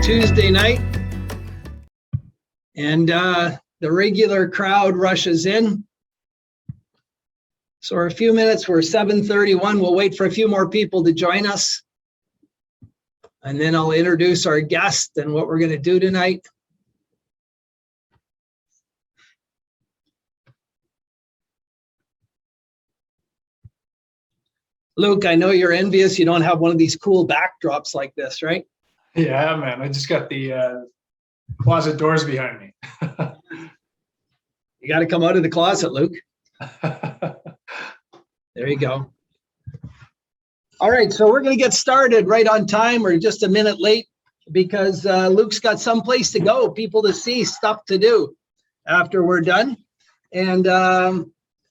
Tuesday night, and the regular crowd rushes in. So for a few minutes, we're 7:31. We'll wait for a few more people to join us. And then I'll introduce our guest and what we're going to do tonight. Luke, I know you're envious. You don't have one of these cool backdrops like this, right? Yeah, man. I just got the closet doors behind me. You got to come out of the closet, Luke. There you go. All right, so we're going to get started right on time. We're just a minute late because Luke's got someplace to go, people to see, stuff to do after we're done. And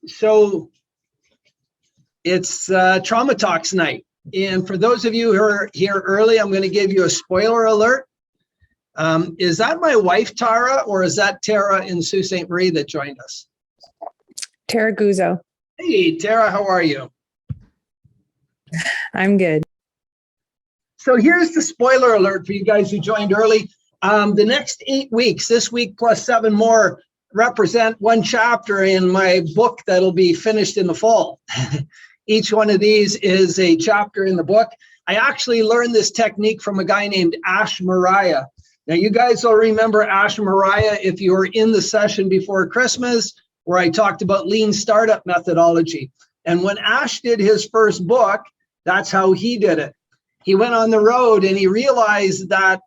so it's Trauma Talks night. And for those of you who are here early, I'm going to give you a spoiler alert. Is that my wife, Tara, or is that Tara in Sault Ste. Marie that joined us? Tara Guzzo. Hey, Tara, how are you? I'm good. So here's the spoiler alert for you guys who joined early. The next 8 weeks, this week plus 7 more, represent one chapter in my book that'll be finished in the fall. Each one of these is a chapter in the book. I actually learned this technique from a guy named Ash Mariah. Now, you guys will remember Ash Mariah if you were in the session before Christmas, where I talked about lean startup methodology. And when Ash did his first book, that's how he did it. He went on the road and he realized that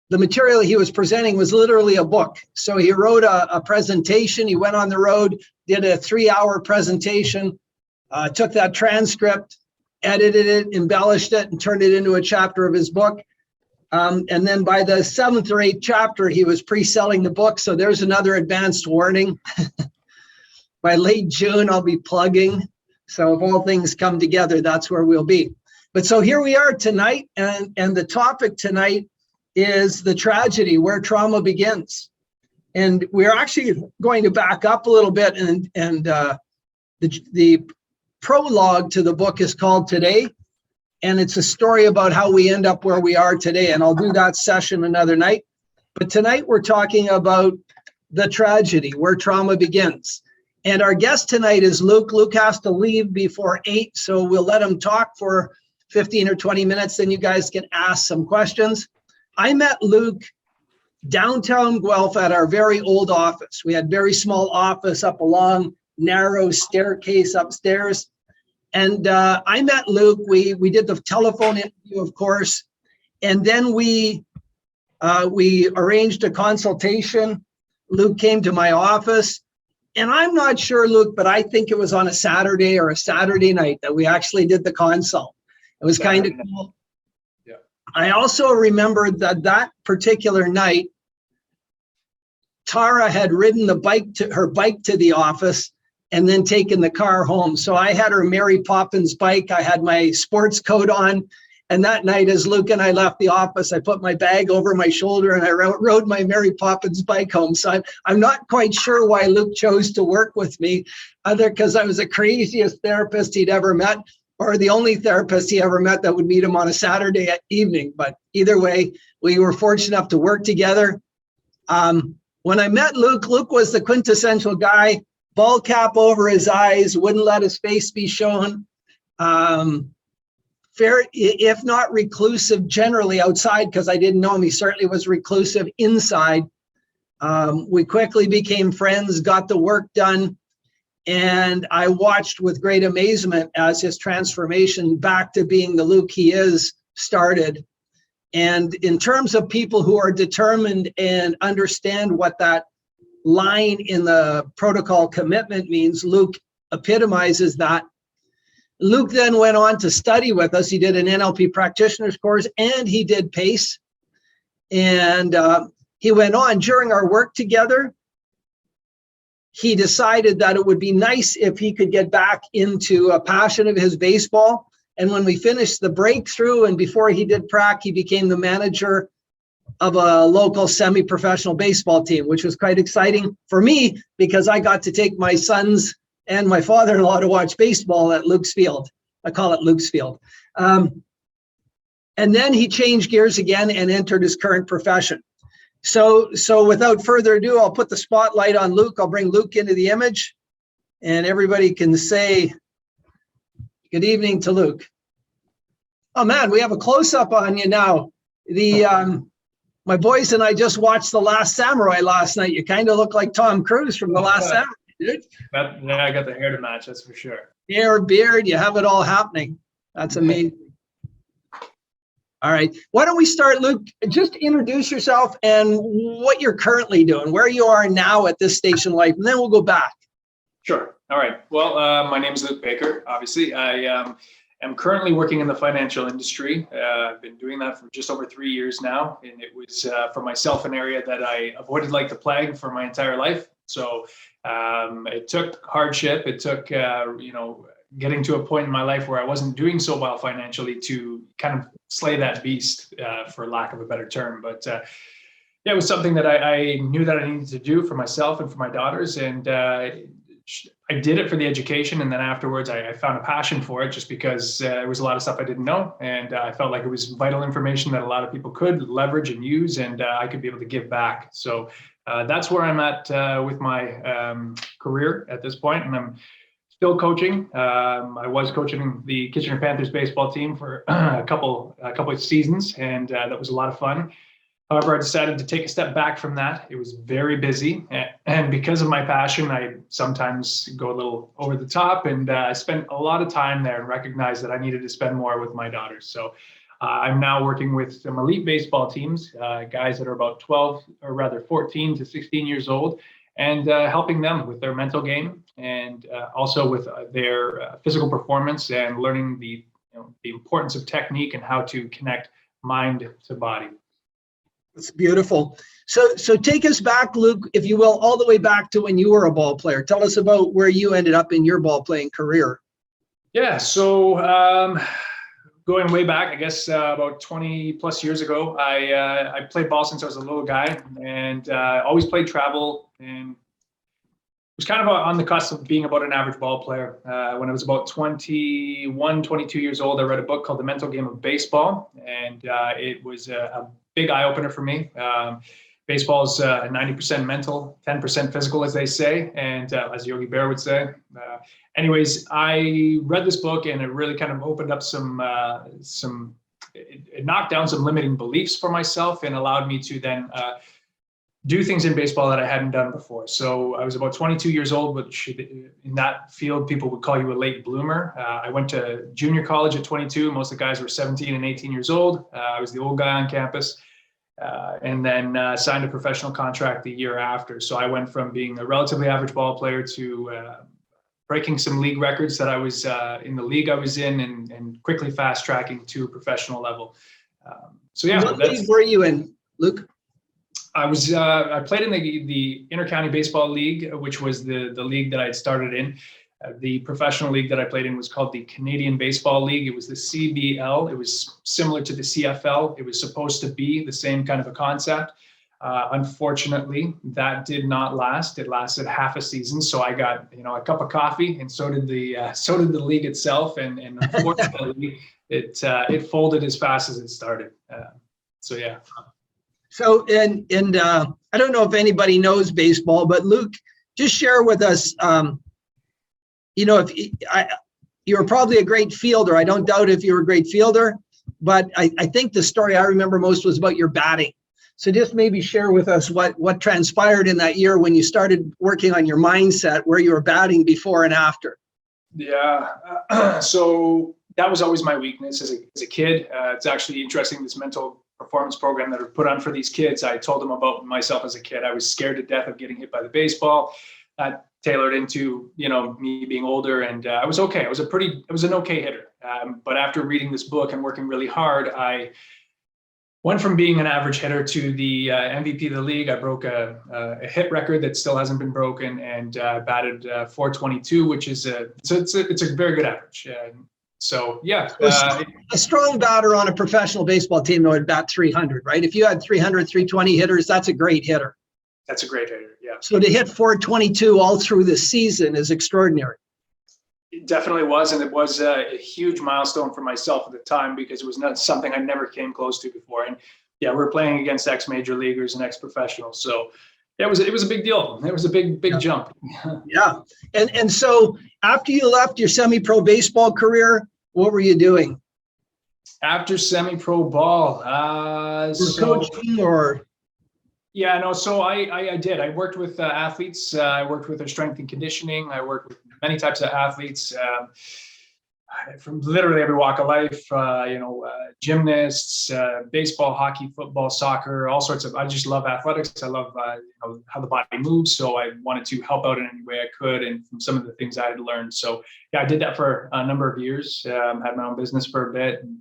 the material he was presenting was literally a book. So he wrote a presentation. He went on the road, did a 3-hour presentation, took that transcript, edited it, embellished it, and turned it into a chapter of his book. And then by the 7th or 8th chapter, he was pre-selling the book. So there's another advanced warning. By late June, I'll be plugging. So if all things come together, that's where we'll be. But so here we are tonight. And the topic tonight is the tragedy, where trauma begins. And we're actually going to back up a little bit. And the prologue to the book is called Today. And it's a story about how we end up where we are today. And I'll do that session another night. But tonight we're talking about the tragedy, where trauma begins. And our guest tonight is Luke. Luke has to leave before 8, so we'll let him talk for 15 or 20 minutes. Then you guys can ask some questions. I met Luke downtown Guelph at our very old office. We had very small office up a long, narrow staircase upstairs. And I met Luke. We did the telephone interview, of course, and then we arranged a consultation. Luke came to my office, and I'm not sure, Luke, but I think it was on a Saturday or a Saturday night that we actually did the consult. It was kind of cool. Yeah. I also remember that particular night, Tara had ridden her bike to the office and then taken the car home. So I had her Mary Poppins bike. I had my sports coat on. And that night, as Luke and I left the office, I put my bag over my shoulder and I rode my Mary Poppins bike home. So I'm not quite sure why Luke chose to work with me, other because I was the craziest therapist he'd ever met, or the only therapist he ever met that would meet him on a Saturday evening. But either way, we were fortunate enough to work together. When I met Luke, Luke was the quintessential guy. Ball cap over his eyes, wouldn't let his face be shown. Fair, if not reclusive, generally outside, because I didn't know him. He certainly was reclusive inside. We quickly became friends, got the work done, and I watched with great amazement as his transformation back to being the Luke he is started. And in terms of people who are determined and understand what that line in the protocol commitment means, Luke epitomizes that. Luke then went on to study with us. He did an NLP practitioner's course and he did PACE. And he went on during our work together. He decided that it would be nice if he could get back into a passion of his, baseball. And when we finished the breakthrough and before he did prac, he became the manager of a local semi-professional baseball team, which was quite exciting for me because I got to take my sons and my father-in-law to watch baseball at Luke's Field. I call it Luke's Field. And And then he changed gears again and entered his current profession. So without further ado, I'll put the spotlight on Luke. I'll bring Luke into the image, and everybody can say good evening to Luke. Oh man, we have a close-up on you now. My boys and I just watched The Last Samurai last night. You kind of look like Tom Cruise from The Last Samurai, dude. Yeah, I got the hair to match, that's for sure. Hair, beard, you have it all happening. That's amazing. All right, why don't we start, Luke? Just introduce yourself and what you're currently doing, where you are now at this stage in life, and then we'll go back. Sure. All right. Well, my name is Luke Baker. Obviously, I am currently working in the financial industry. I've been doing that for just over 3 years now, and it was for myself an area that I avoided like the plague for my entire life. So it took hardship. It took getting to a point in my life where I wasn't doing so well financially to kind of slay that beast, for lack of a better term. But yeah, it was something that I knew that I needed to do for myself and for my daughters. And I did it for the education. And then afterwards, I found a passion for it just because there was a lot of stuff I didn't know. And I felt like it was vital information that a lot of people could leverage and use, and I could be able to give back. So that's where I'm at with my career at this point. And I'm still coaching. I was coaching the Kitchener Panthers baseball team for a couple of seasons, and that was a lot of fun. However, I decided to take a step back from that. It was very busy, and because of my passion, I sometimes go a little over the top, and I spent a lot of time there and recognized that I needed to spend more with my daughters. So I'm now working with some elite baseball teams, guys that are about 14 to 16 years old, and helping them with their mental game and also with their physical performance and learning the importance of technique and how to connect mind to body. That's beautiful. So take us back, Luke, if you will, all the way back to when you were a ball player. Tell us about where you ended up in your ball playing career. Yeah, so going way back, I guess about 20 plus years ago, I played ball since I was a little guy, and always played travel, and was kind of on the cusp of being about an average ball player. When I was about 21, 22 years old, I read a book called The Mental Game of Baseball, and it was a big eye opener for me. Baseball is 90% mental, 10% physical, as they say, and as Yogi Bear would say. Anyways, I read this book, and it really kind of opened up it knocked down some limiting beliefs for myself and allowed me to then do things in baseball that I hadn't done before. So I was about 22 years old, which in that field, people would call you a late bloomer. I went to junior college at 22. Most of the guys were 17 and 18 years old. I was the old guy on campus, and then signed a professional contract the year after. So I went from being a relatively average ball player to breaking some league records that I was in the league I was in, and quickly fast tracking to a professional level. So yeah. What league were you in, Luke? I played in the Intercounty Baseball League, which was the league that I had started in. The professional league that I played in was called the Canadian Baseball League. It was the CBL. It was similar to the CFL. It was supposed to be the same kind of a concept. Unfortunately, that did not last. It lasted half a season. So I got a cup of coffee, and so did the league itself. And unfortunately, it folded as fast as it started. So yeah. So, and I don't know if anybody knows baseball, but Luke, just share with us, you're probably a great fielder. I don't doubt if you're a great fielder, but I think the story I remember most was about your batting. So just maybe share with us what transpired in that year when you started working on your mindset, where you were batting before and after. Yeah, so that was always my weakness as a kid. It's actually interesting, this mental performance program that are put on for these kids. I told them about myself as a kid. I was scared to death of getting hit by the baseball. That tailored into me being older, and I was okay. I was an okay hitter. But after reading this book and working really hard, I went from being an average hitter to the MVP of the league. I broke a hit record that still hasn't been broken, and batted .422, which is it's a very good average. So yeah, a strong batter on a professional baseball team would bat 300, right? If you had 300, 320 hitters, that's a great hitter. That's a great hitter, yeah. So to hit .422 all through the season is extraordinary. It definitely was, and it was a huge milestone for myself at the time because it was not something I never came close to before. And yeah, we're playing against ex-major leaguers and ex-professionals, so it was a big deal. It was a big jump. Yeah. And so after you left your semi-pro baseball career, what were you doing? After semi-pro ball, Coaching or? Yeah, no. So I did. I worked with athletes. I worked with their strength and conditioning. I worked with many types of athletes from literally every walk of life. Gymnasts, baseball, hockey, football, soccer, all sorts of. I just love athletics. I love how the body moves. So I wanted to help out in any way I could, and from some of the things I had learned. So yeah, I did that for a number of years. Had my own business for a bit. And,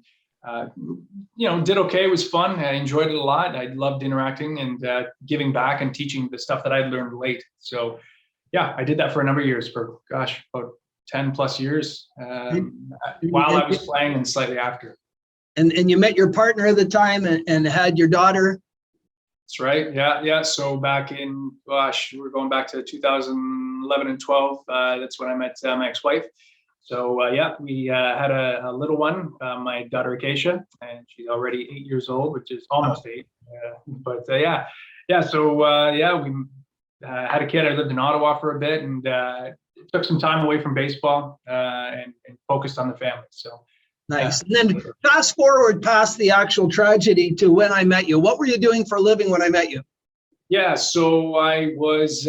did okay. It was fun. I enjoyed it a lot. I loved interacting and giving back and teaching the stuff that I'd learned late. So yeah, I did that for a number of years, for about 10 plus years, while I was playing and slightly after. And you met your partner at the time and had your daughter. That's right. Yeah. So back in, we're going back to 2011 and 12. That's when I met my ex-wife. So we had a little one, my daughter Acacia, and she's already 8 years old, which is almost 8. So we had a kid. I lived in Ottawa for a bit, and took some time away from baseball and focused on the family. So nice. Yeah. And then fast forward past the actual tragedy to when I met you. What were you doing for a living when I met you? Yeah, so I was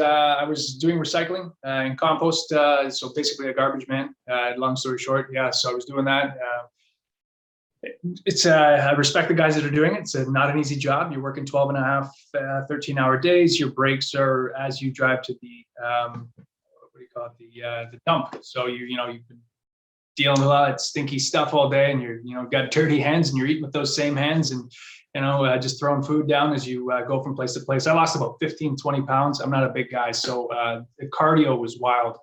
doing recycling and compost, so basically a garbage man. Long story short, yeah. So I was doing that. I respect the guys that are doing it. It's not an easy job. You're working 12 and a half, 13-hour days. Your breaks are as you drive to the the dump. So you've been dealing with a lot of stinky stuff all day, and you're got dirty hands, and you're eating with those same hands, and just throwing food down as you go from place to place. I lost about 15, 20 pounds. I'm not a big guy, so the cardio was wild,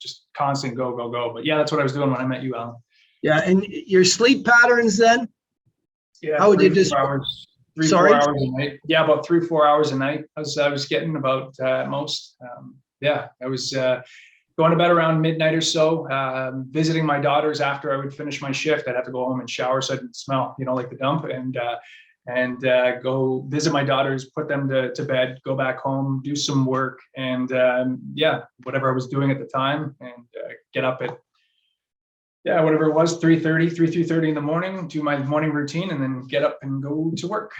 just constant go. But yeah, that's what I was doing when I met you, Alan. Yeah, and your sleep patterns then? Yeah, how would you just? 4 hours a night. Yeah, about 3-4 hours a night. I was getting about most. I was going to bed around midnight or so. Visiting my daughters after I would finish my shift. I'd have to go home and shower so I didn't smell, like the dump, and go visit my daughters, put them to bed, go back home, do some work, and whatever I was doing at the time, and get up at whatever it was, 3:30 in the morning, do my morning routine, and then get up and go to work.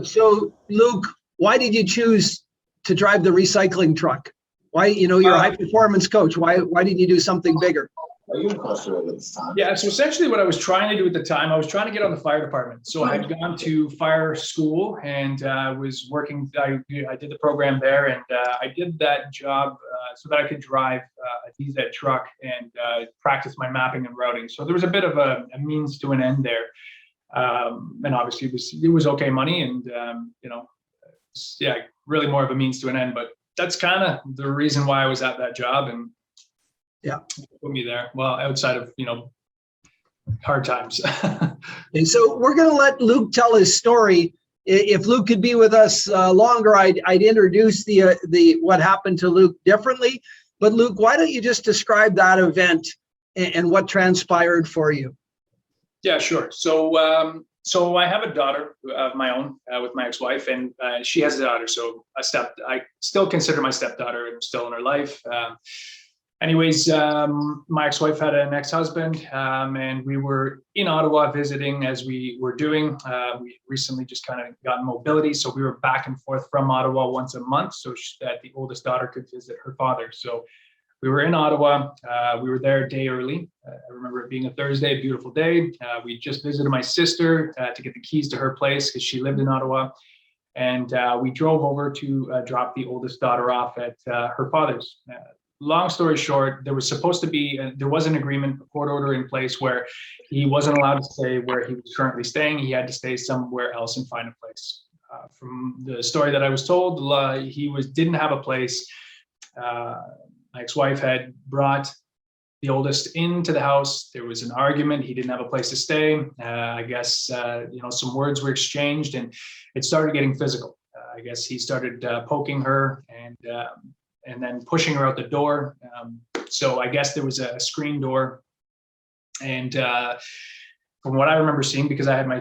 So Luke, why did you choose to drive the recycling truck? Why, you're a high performance coach. Why did you do something bigger? Yeah, so essentially what I was trying to do at the time, I was trying to get on the fire department. So I had gone to fire school and was working, I did the program there, and I did that job so that I could drive a DZ truck and practice my mapping and routing. So there was a bit of a means to an end there. And obviously it was okay money, and really more of a means to an end, but that's kind of the reason why I was at that job, and put me there. Well, outside of hard times. And so we're going to let Luke tell his story. If Luke could be with us longer, I'd introduce the what happened to Luke differently. But Luke, why don't you just describe that event and what transpired for you? Yeah, sure. So I have a daughter of my own with my ex-wife, and she has a daughter. So I still consider my stepdaughter, and still in her life. My ex-wife had an ex-husband, and we were in Ottawa visiting as we were doing. We recently just kind of got mobility, so we were back and forth from Ottawa once a month, so that the oldest daughter could visit her father. So we were in Ottawa. We were there a day early. I remember it being a Thursday, a beautiful day. We just visited my sister to get the keys to her place because she lived in Ottawa. And we drove over to drop the oldest daughter off at her father's. Long story short, there was an agreement, a court order in place where he wasn't allowed to stay where he was currently staying. He had to stay somewhere else and find a place. From the story that I was told, he didn't have a place. My ex-wife had brought the oldest into the house. There was an argument. He didn't have a place to stay. I guess, some words were exchanged, and it started getting physical. I guess he started poking her and then pushing her out the door. So I guess there was a screen door. And from what I remember seeing, because I had my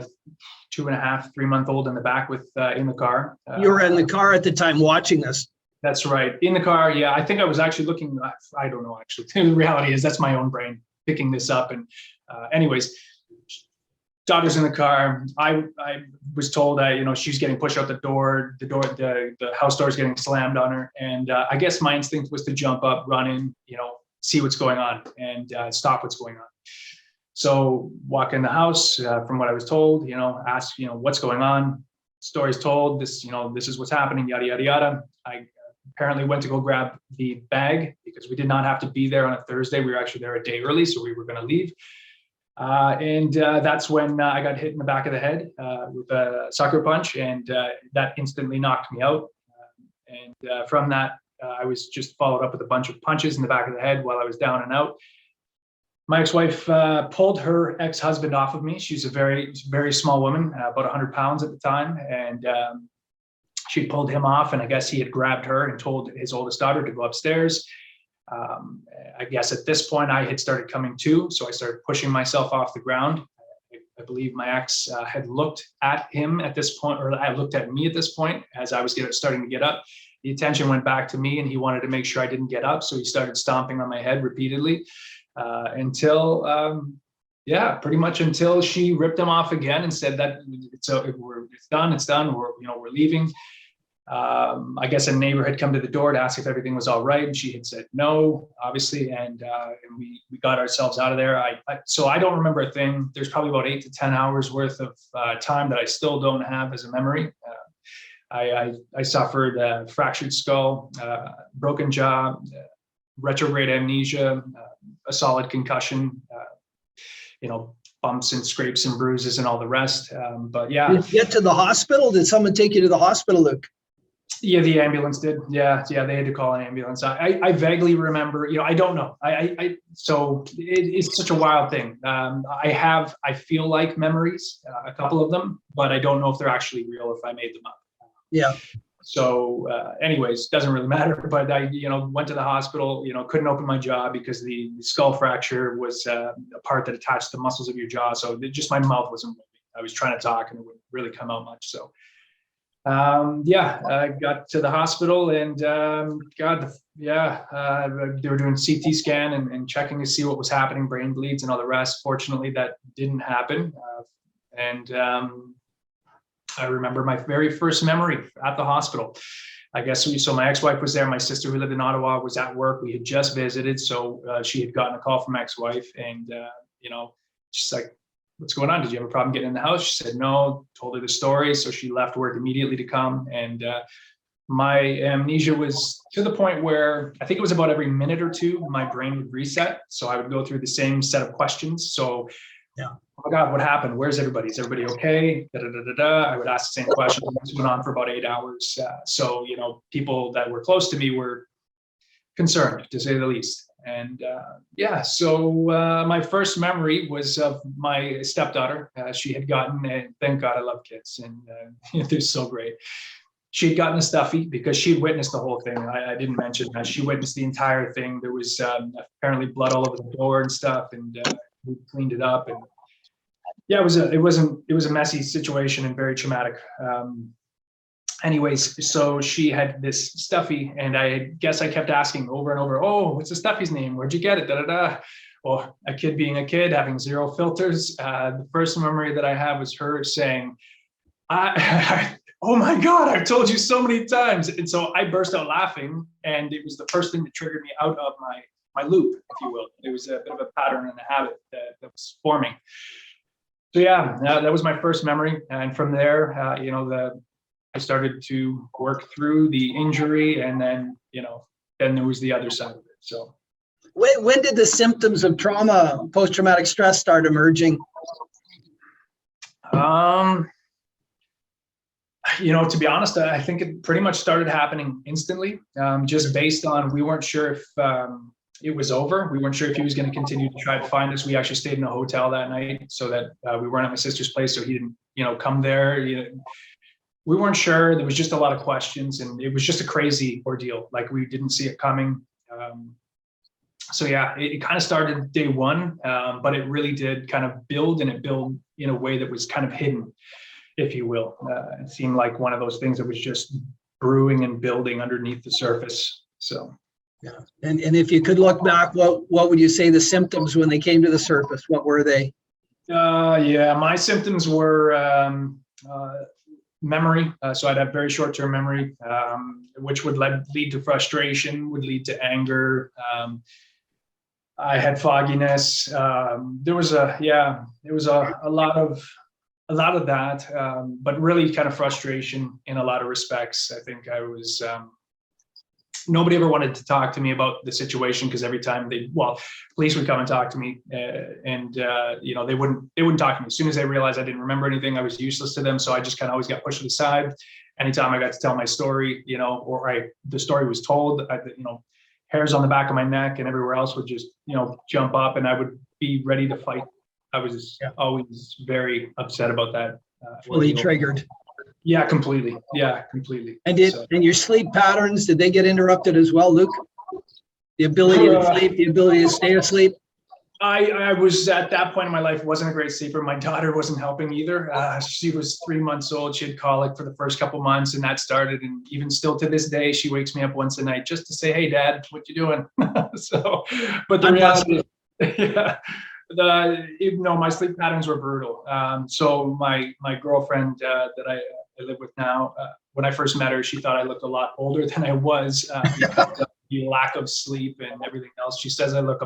2.5, 3-month-old in the back with in the car. You were in the car at the time watching this. That's right. In the car. Yeah. I think I was actually looking, I don't know, actually. The reality is that's my own brain picking this up. And anyways, daughter's in the car. I was told that, she's getting pushed out the house door is getting slammed on her. And I guess my instinct was to jump up, run in, see what's going on and stop what's going on. So walk in the house, from what I was told, ask, what's going on. Story's told, this is what's happening, yada, yada, yada. I apparently went to go grab the bag because we did not have to be there on a Thursday. We were actually there a day early, so we were going to leave. And that's when I got hit in the back of the head with a sucker punch, and that instantly knocked me out. And from that, I was just followed up with a bunch of punches in the back of the head while I was down and out. My ex-wife pulled her ex-husband off of me. She's a very, very small woman, about 100 pounds at the time. And she pulled him off, and I guess he had grabbed her and told his oldest daughter to go upstairs. I guess at this point I had started coming to, so I started pushing myself off the ground. I believe my ex had looked at him at this point, or I looked at me at this point as I was starting to get up. The attention went back to me, and he wanted to make sure I didn't get up, so he started stomping on my head repeatedly. Until pretty much until she ripped him off again and said that it's done. We're leaving. I guess a neighbor had come to the door to ask if everything was all right, and she had said no, obviously, and we got ourselves out of there. So I don't remember a thing. There's probably about 8 to 10 hours worth of time that I still don't have as a memory. I suffered a fractured skull, broken jaw, retrograde amnesia, a solid concussion, bumps and scrapes and bruises and all the rest. But yeah. Did you get to the hospital? Did someone take you to the hospital, Luke? Yeah, the ambulance did. Yeah, they had to call an ambulance. I vaguely remember, I don't know. So it's such a wild thing. I feel like memories, a couple of them, but I don't know if they're actually real, if I made them up. Yeah. So anyways, doesn't really matter, but I, went to the hospital, couldn't open my jaw because the skull fracture was a part that attached the muscles of your jaw. So my mouth wasn't moving. I was trying to talk and it wouldn't really come out much. So I got to the hospital and they were doing CT scan and checking to see what was happening, brain bleeds and all the rest. Fortunately, that didn't happen. I remember my very first memory at the hospital. I guess so my ex-wife was there. My sister who lived in Ottawa was at work. We had just visited. So she had gotten a call from my ex-wife and, she's like, what's going on? Did you have a problem getting in the house? She said, no, told her the story. So she left work immediately to come. And my amnesia was to the point where I think it was about every minute or two, my brain would reset. So I would go through the same set of questions. So yeah. Oh my God, what happened? Where's everybody? Is everybody okay? I would ask the same question. This went on for about 8 hours. So, people that were close to me were concerned, to say the least. And so my first memory was of my stepdaughter. She had gotten, and thank God I love kids, and they're so great. She had gotten a stuffy because she had witnessed the whole thing. I didn't mention that. She witnessed the entire thing. There was apparently blood all over the door and stuff, and we cleaned it up. And yeah, it was a messy situation and very traumatic. Anyways, so she had this stuffy, and I guess I kept asking over and over, oh, what's the stuffy's name? Where'd you get it? Well, a kid being a kid, having zero filters. The first memory that I have was her saying, oh my God, I've told you so many times. And so I burst out laughing, and it was the first thing that triggered me out of my loop, if you will. It was a bit of a pattern and a habit that was forming. So yeah, that was my first memory. And from there, I started to work through the injury, and then, then there was the other side of it. So when did the symptoms of trauma, post-traumatic stress start emerging? To be honest, I think it pretty much started happening instantly, just based on, we weren't sure if it was over. We weren't sure if he was going to continue to try to find us. We actually stayed in a hotel that night so that we weren't at my sister's place, so he didn't, come there. We weren't sure. There was just a lot of questions, and it was just a crazy ordeal. Like, we didn't see it coming. So yeah, it kind of started day one, but it really did kind of build, and it built in a way that was kind of hidden, if you will. It seemed like one of those things that was just brewing and building underneath the surface. So Yeah. And if you could look back, what would you say the symptoms when they came to the surface? What were they? Yeah, my symptoms were memory. So I'd have very short-term memory, which would lead to frustration, would lead to anger. I had fogginess. There was a lot of that, but really kind of frustration in a lot of respects. I think I was, nobody ever wanted to talk to me about the situation, because every time police would come and talk to me, and they wouldn't talk to me. As soon as they realized I didn't remember anything, I was useless to them. So I just kind of always got pushed aside. Anytime I got to tell my story, the story was told, hairs on the back of my neck and everywhere else would just, jump up, and I would be ready to fight. I was always very upset about that. Fully triggered. Yeah, completely. Yeah, completely. And and your sleep patterns, did they get interrupted as well, Luke? The ability to sleep, the ability to stay asleep? I was, at that point in my life, wasn't a great sleeper. My daughter wasn't helping either. She was 3 months old. She had colic for the first couple months, and that started. And even still to this day, she wakes me up once a night just to say, "Hey, Dad, what you doing?" So, but the reality, my sleep patterns were brutal. So my girlfriend that I live with now, when I first met her, she thought I looked a lot older than I was, because of the lack of sleep and everything else. She says I look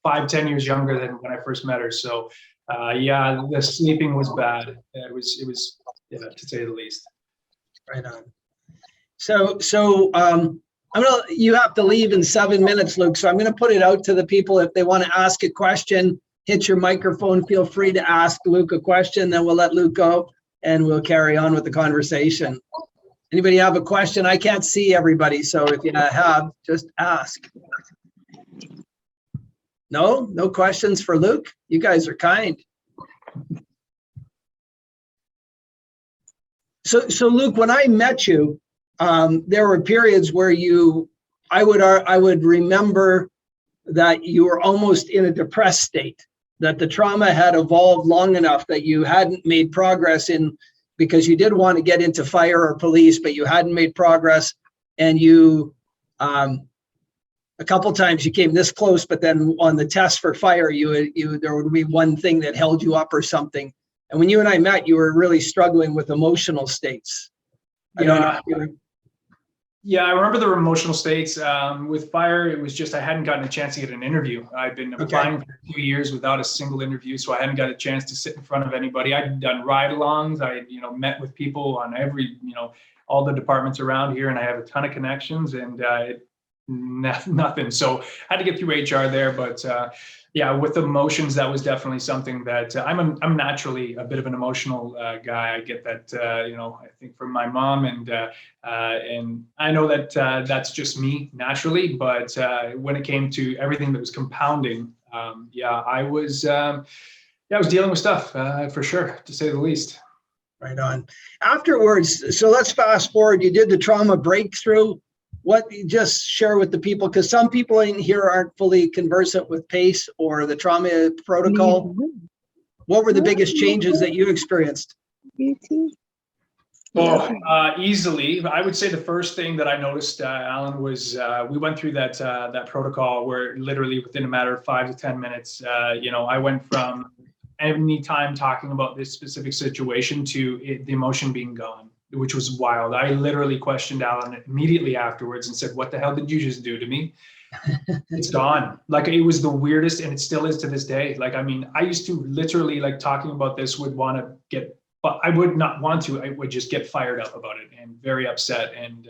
5-10 years younger than when I first met her. So the sleeping was bad. It was to say the least. Right on. So you have to leave in 7 minutes, Luke. So I'm going to put it out to the people. If they want to ask a question, hit your microphone. Feel free to ask Luke a question. Then we'll let Luke go, and we'll carry on with the conversation. Anybody have a question? I can't see everybody, so if you have, just ask. No questions for Luke? You guys are kind. So Luke, when I met you, there were periods where I would remember that you were almost in a depressed state, that the trauma had evolved long enough that you hadn't made progress because you did want to get into fire or police, but you hadn't made progress, and you a couple times you came this close, but then on the test for fire, there would be one thing that held you up or something. And when you and I met, you were really struggling with emotional states. Yeah, I remember the emotional states. With fire, it was just I hadn't gotten a chance to get an interview. I'd been applying for 2 years without a single interview, so I hadn't got a chance to sit in front of anybody. I'd done ride-alongs. I met with people on every all the departments around here, and I have a ton of connections, and nothing. So I had to get through HR there, but with emotions, that was definitely something that I'm naturally a bit of an emotional guy. I get that, I think from my mom, and I know that that's just me naturally. But when it came to everything that was compounding, I was dealing with stuff for sure, to say the least. Right on. Afterwards, so let's fast forward. You did the trauma breakthrough. What you just share with the people, because some people in here aren't fully conversant with PACE or the trauma protocol. What were the biggest changes that you experienced? Easily, I would say the first thing that I noticed, Alan, was we went through that protocol where literally within a matter of 5 to 10 minutes, I went from any time talking about this specific situation to the emotion being gone, which was wild. I literally questioned Alan immediately afterwards and said, "What the hell did you just do to me?" It's gone. Like, it was the weirdest, and it still is to this day. Like, I mean, I used to literally, like, talking about this would want to get, but I would not want to. I would just get fired up about it and very upset. And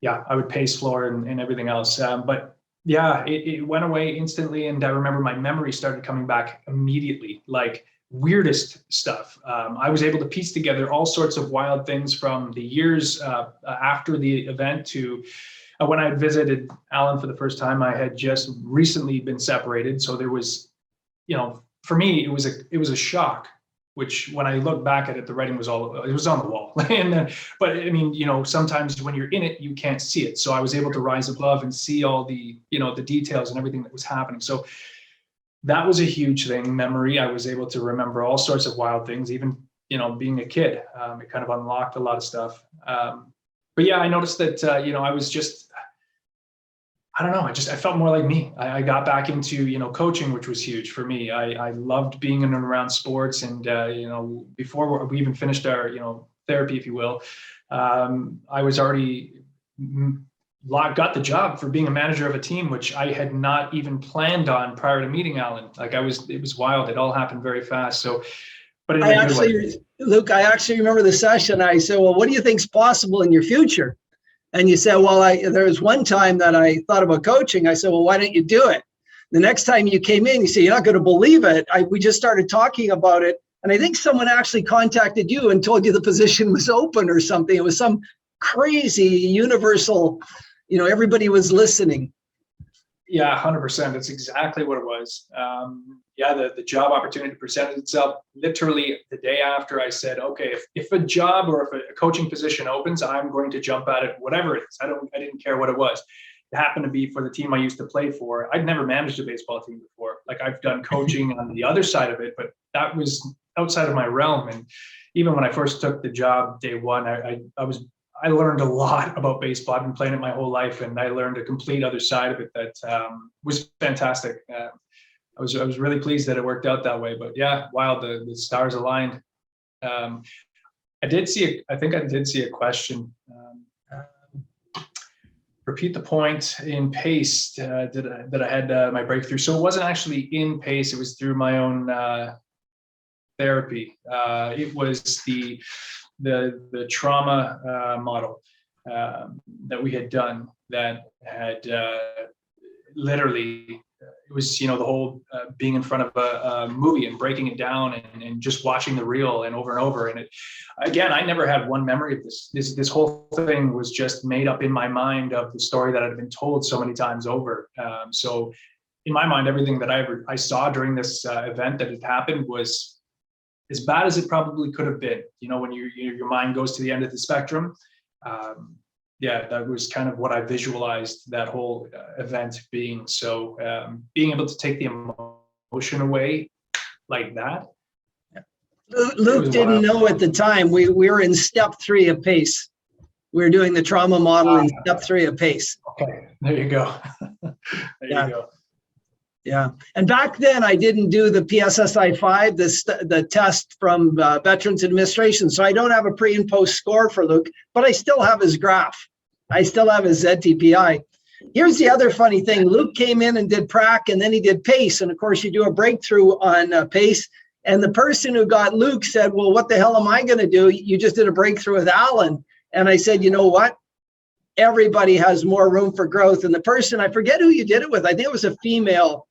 I would pace floor and everything else. But yeah, it went away instantly. And I remember my memory started coming back immediately, like weirdest stuff. I was able to piece together all sorts of wild things from the years after the event to when I had visited Alan for the first time. I had just recently been separated. So there was, for me, it was a shock which when I look back at it, the writing was it was on the wall. And then, but I mean, sometimes when you're in it, you can't see it. So I was able to rise above and see all the, the details and everything that was happening. So that was a huge thing. Memory. I was able to remember all sorts of wild things, even, being a kid. It kind of unlocked a lot of stuff. But yeah, I noticed that, I was just, I don't know. I felt more like me. I got back into, coaching, which was huge for me. I loved being in and around sports. And, before we even finished our, therapy, if you will, I was already got the job for being a manager of a team, which I had not even planned on prior to meeting Allen. It was wild. It all happened very fast. So, but Luke, I actually remember the session. I said, well, what do you think's possible in your future? And you said, well, there was one time that I thought about coaching. I said, well, why don't you do it? The next time you came in, you said, you're not going to believe it. We just started talking about it. And I think someone actually contacted you and told you the position was open or something. It was some crazy universal, everybody was listening. Yeah, 100%. That's exactly what it was. The job opportunity presented itself literally the day after I said, okay, if a job or if a coaching position opens, I'm going to jump at it, whatever it is. I didn't care what it was. It happened to be for the team I used to play for. I'd never managed a baseball team before. I've done coaching on the other side of it, but that was outside of my realm. And even when I first took the job day one, I learned a lot about baseball. I've been playing it my whole life, and I learned a complete other side of it that was fantastic. I was really pleased that it worked out that way. But yeah, wild, the stars aligned. I think I did see a question. Repeat the point in pace that I had my breakthrough. So it wasn't actually in pace. It was through my own therapy. It was the trauma model that we had done that had literally, it was, the whole being in front of a movie and breaking it down and just watching the reel and over. And again, I never had one memory of this. This whole thing was just made up in my mind of the story that had been told so many times over. So in my mind, everything that I saw during this event that had happened was as bad as it probably could have been. When your mind goes to the end of the spectrum. That was kind of what I visualized that whole event being. So being able to take the emotion away like that. Luke didn't know at the time. We were in step 3 of PACE. We were doing the trauma model in step 3 of PACE. Okay, there you go. You go. Yeah, and back then I didn't do the PSSI-5, the test from Veterans Administration, so I don't have a pre and post score for Luke, but I still have his graph. I still have his ZTPI. Here's the other funny thing. Luke came in and did prac, and then he did PACE, and of course you do a breakthrough on PACE, and the person who got Luke said, well, what the hell am I going to do? You just did a breakthrough with Allen. And I said, you know what? Everybody has more room for growth. And the person, I forget who you did it with. I think it was a female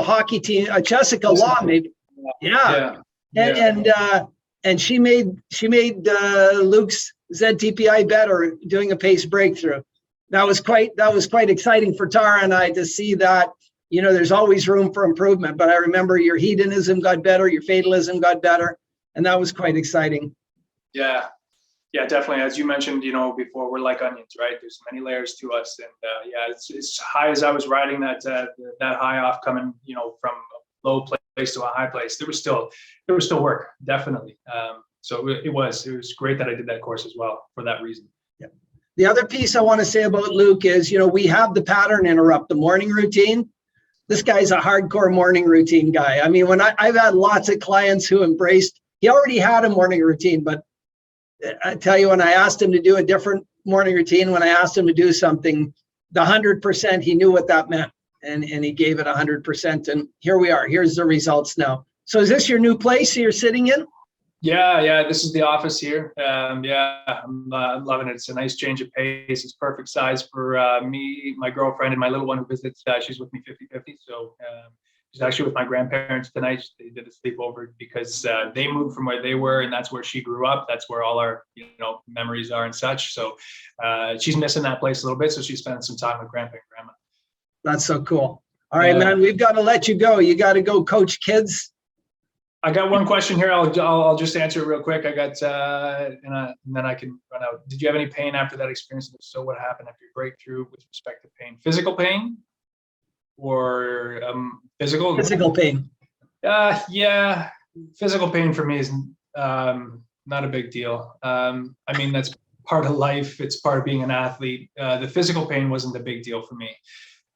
hockey team, Jessica Law, maybe. Yeah. And she made Luke's ZTPI better doing a PACE breakthrough. That was quite exciting for Tara and I to see that, there's always room for improvement. But I remember your hedonism got better, your fatalism got better, and that was quite exciting. Yeah, definitely. As you mentioned, before, we're like onions, right? There's many layers to us, and it's high as I was riding that high off coming, from a low place to a high place. There was still work, definitely. So it was great that I did that course as well for that reason. Yeah. The other piece I want to say about Luke is, we have the pattern interrupt, the morning routine. This guy's a hardcore morning routine guy. I mean, when I've had lots of clients who embraced, he already had a morning routine, but I tell you, when I asked him to do a different morning routine, when I asked him to do something, the 100%, he knew what that meant, and he gave it 100%. And here we are. Here's the results now. So is this your new place you're sitting in? Yeah. This is the office here. I'm loving it. It's a nice change of pace. It's perfect size for me, my girlfriend, and my little one who visits. She's with me 50-50. So she's actually with my grandparents tonight. They did a sleepover because they moved from where they were, and that's where she grew up. That's where all our memories are and such. So she's missing that place a little bit. So she's spending some time with grandpa and grandma. That's so cool. All right, man, we've got to let you go. You got to go coach kids. I got one question here. I'll just answer it real quick. I got, and then I can run out. Did you have any pain after that experience? If so, what happened after your breakthrough with respect to pain? Physical pain or physical? Physical pain. Yeah, physical pain for me is not a big deal. I mean, that's part of life. It's part of being an athlete. The physical pain wasn't a big deal for me.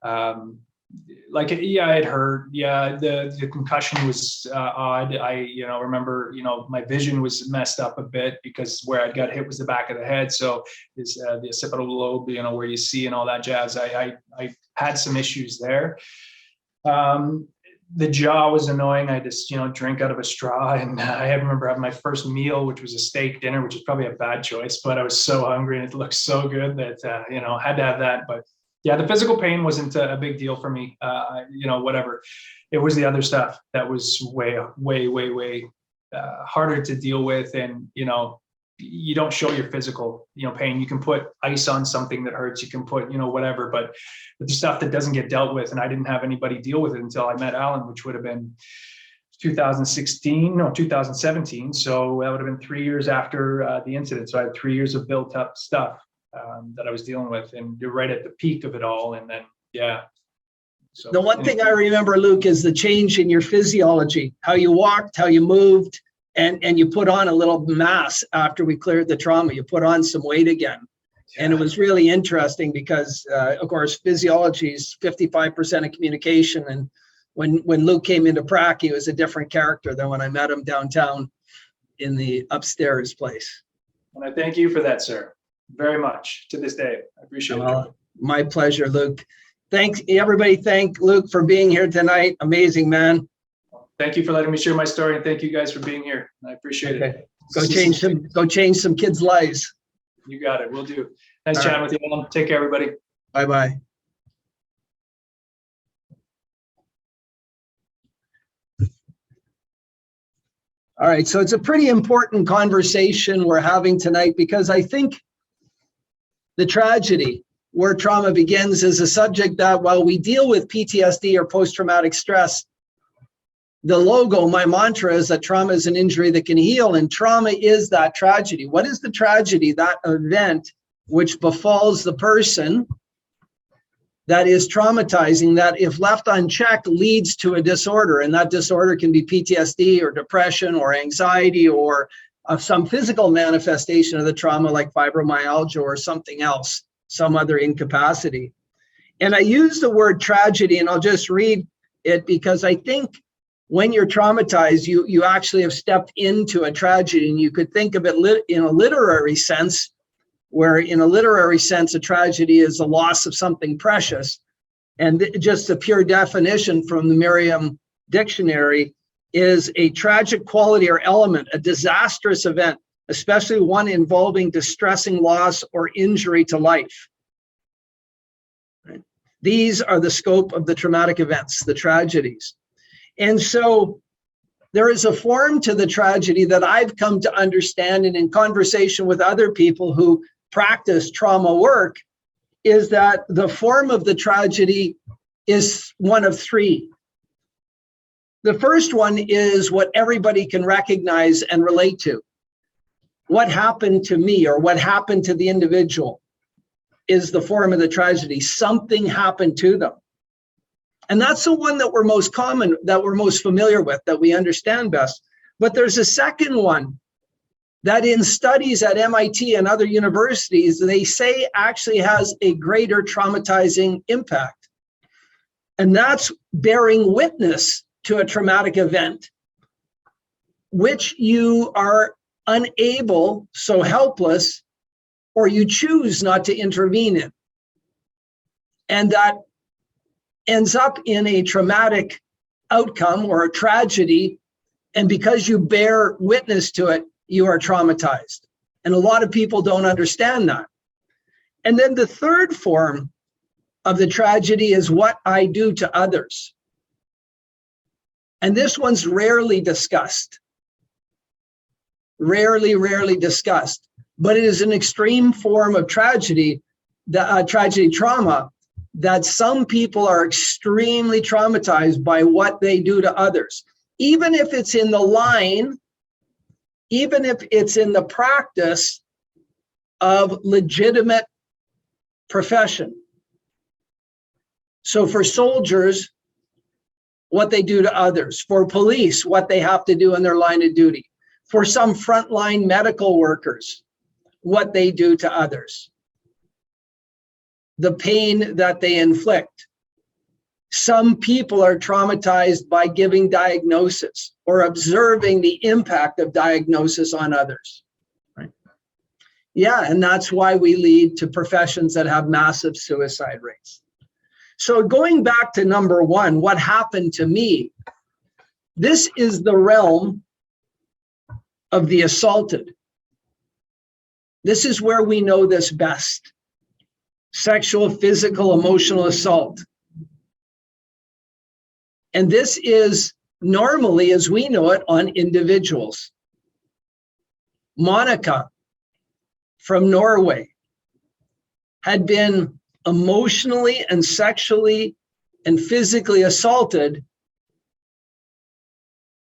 Yeah, it hurt. Yeah, the concussion was odd. I remember my vision was messed up a bit because where I got hit was the back of the head. So this the occipital lobe, where you see and all that jazz. I had some issues there. The jaw was annoying. I just drink out of a straw, and I remember having my first meal, which was a steak dinner, which is probably a bad choice, but I was so hungry and it looked so good that had to have that. But yeah, the physical pain wasn't a big deal for me. Whatever. It was the other stuff that was way harder to deal with. And, you don't show your physical, pain. You can put ice on something that hurts. You can put, whatever, but the stuff that doesn't get dealt with. And I didn't have anybody deal with it until I met Allen, which would have been 2017. So that would have been 3 years after the incident. So I had 3 years of built up stuff that I was dealing with, and you're right at the peak of it all. And then, yeah. So the one thing I remember, Luke, is the change in your physiology, how you walked, how you moved, and you put on a little mass after we cleared the trauma. You put on some weight again. Yeah. And it was really interesting because, of course, physiology is 55% of communication. And when Luke came into Prac, he was a different character than when I met him downtown in the upstairs place. And I thank you for that, sir. Very much to this day. I appreciate it. My pleasure, Luke. Thanks, everybody. Thank Luke for being here tonight. Amazing, man. Thank you for letting me share my story, and thank you guys for being here. I appreciate it. Go change some kids' lives. You got it. We'll do. Nice chatting with you, Alan. Take care, everybody. Bye-bye. All right, so it's a pretty important conversation we're having tonight, because I think the tragedy where trauma begins is a subject that, while we deal with PTSD or post-traumatic stress, the logo, my mantra, is that trauma is an injury that can heal, and trauma is that tragedy. What is the tragedy? That event which befalls the person that is traumatizing, that if left unchecked leads to a disorder, and that disorder can be PTSD or depression or anxiety or some physical manifestation of the trauma like fibromyalgia or something else, some other incapacity. And I use the word tragedy, and I'll just read it because I think when you're traumatized, you actually have stepped into a tragedy, and you could think of it in a literary sense, where in a literary sense, a tragedy is a loss of something precious. And just the pure definition from the Merriam Dictionary is a tragic quality or element, a disastrous event, especially one involving distressing loss or injury to life. Right? These are the scope of the traumatic events, the tragedies. And so there is a form to the tragedy that I've come to understand, and in conversation with other people who practice trauma work, is that the form of the tragedy is one of three. The first one is what everybody can recognize and relate to. What happened to me, or what happened to the individual, is the form of the tragedy. Something happened to them. And that's the one that we're most common, that we're most familiar with, that we understand best. But there's a second one that in studies at MIT and other universities, they say actually has a greater traumatizing impact. And that's bearing witness to a traumatic event, which you are unable, so helpless, or you choose not to intervene in. And that ends up in a traumatic outcome or a tragedy. And because you bear witness to it, you are traumatized. And a lot of people don't understand that. And then the third form of the tragedy is what I do to others. And this one's rarely discussed. Rarely discussed. But it is an extreme form of tragedy, tragedy trauma, that some people are extremely traumatized by what they do to others. even if it's in the line, even if it's in the practice of legitimate profession. So for soldiers, what they do to others. For police, what they have to do in their line of duty. For some frontline medical workers, what they do to others. The pain that they inflict. Some people are traumatized by giving diagnosis or observing the impact of diagnosis on others. Right? Yeah, and that's why we lead to professions that have massive suicide rates. So going back to number one, what happened to me? This is the realm of the assaulted. This is where we know this best. Sexual, physical, emotional assault. And this is normally, as we know it, on individuals. Monica from Norway had been emotionally and sexually and physically assaulted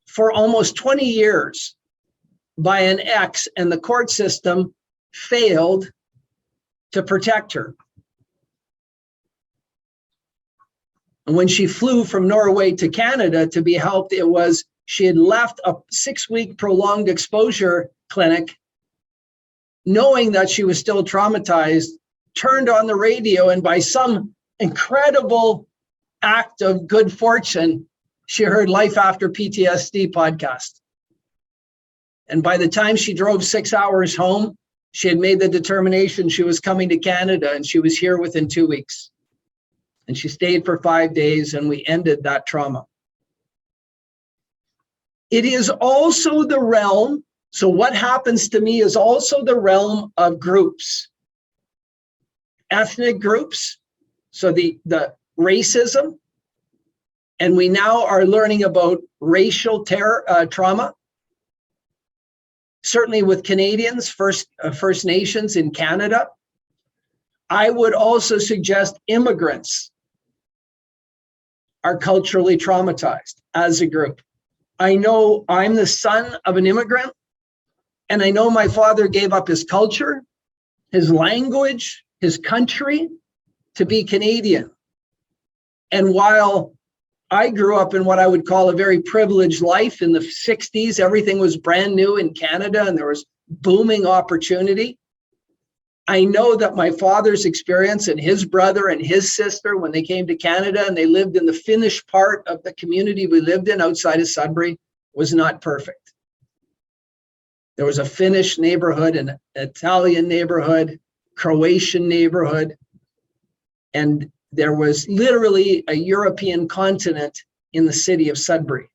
for almost 20 years by an ex, and the court system failed to protect her. And when she flew from Norway to Canada to be helped, it was she had left a 6-week prolonged exposure clinic, knowing that she was still traumatized, turned on the radio, and by some incredible act of good fortune, she heard Life After PTSD podcast. And by the time she drove 6 hours home, she had made the determination she was coming to Canada, and she was here within 2 weeks. And she stayed for 5 days, and we ended that trauma. It is also the realm, so what happens to me is also the realm of groups. Ethnic groups, so the racism, and we now are learning about racial trauma. Certainly with Canadians, First Nations in Canada. I would also suggest immigrants are culturally traumatized as a group. I know I'm the son of an immigrant, and I know my father gave up his culture, his language, his country to be Canadian. And while I grew up in what I would call a very privileged life in the 60s, everything was brand new in Canada and there was booming opportunity. I know that my father's experience and his brother and his sister, when they came to Canada and they lived in the Finnish part of the community we lived in outside of Sudbury, was not perfect. There was a Finnish neighborhood, an Italian neighborhood, Croatian neighborhood, and there was literally a European continent in the city of Sudbury.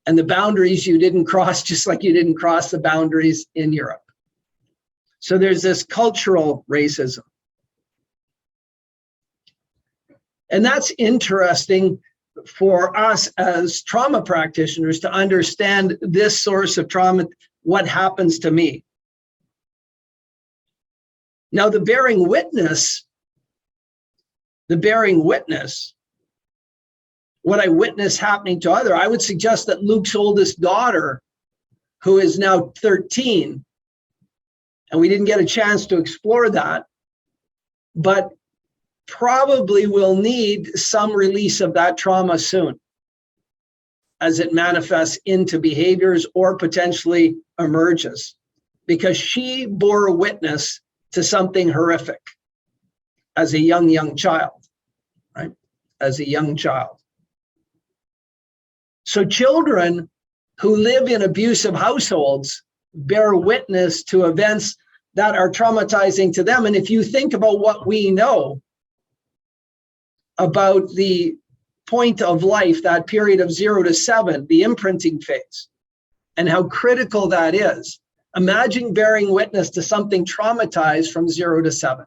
And the boundaries you didn't cross, just like you didn't cross the boundaries in Europe. So there's this cultural racism. And that's interesting for us as trauma practitioners to understand this source of trauma, what happens to me. Now, the bearing witness, what I witness happening to other, I would suggest that Luke's oldest daughter, who is now 13, and we didn't get a chance to explore that, but probably will need some release of that trauma soon as it manifests into behaviors or potentially emerges, because she bore witness to something horrific as a young child, right? As a young child. So children who live in abusive households bear witness to events that are traumatizing to them. And if you think about what we know about the point of life, that period of 0 to 7, the imprinting phase, and how critical that is, imagine bearing witness to something traumatized from 0 to 7.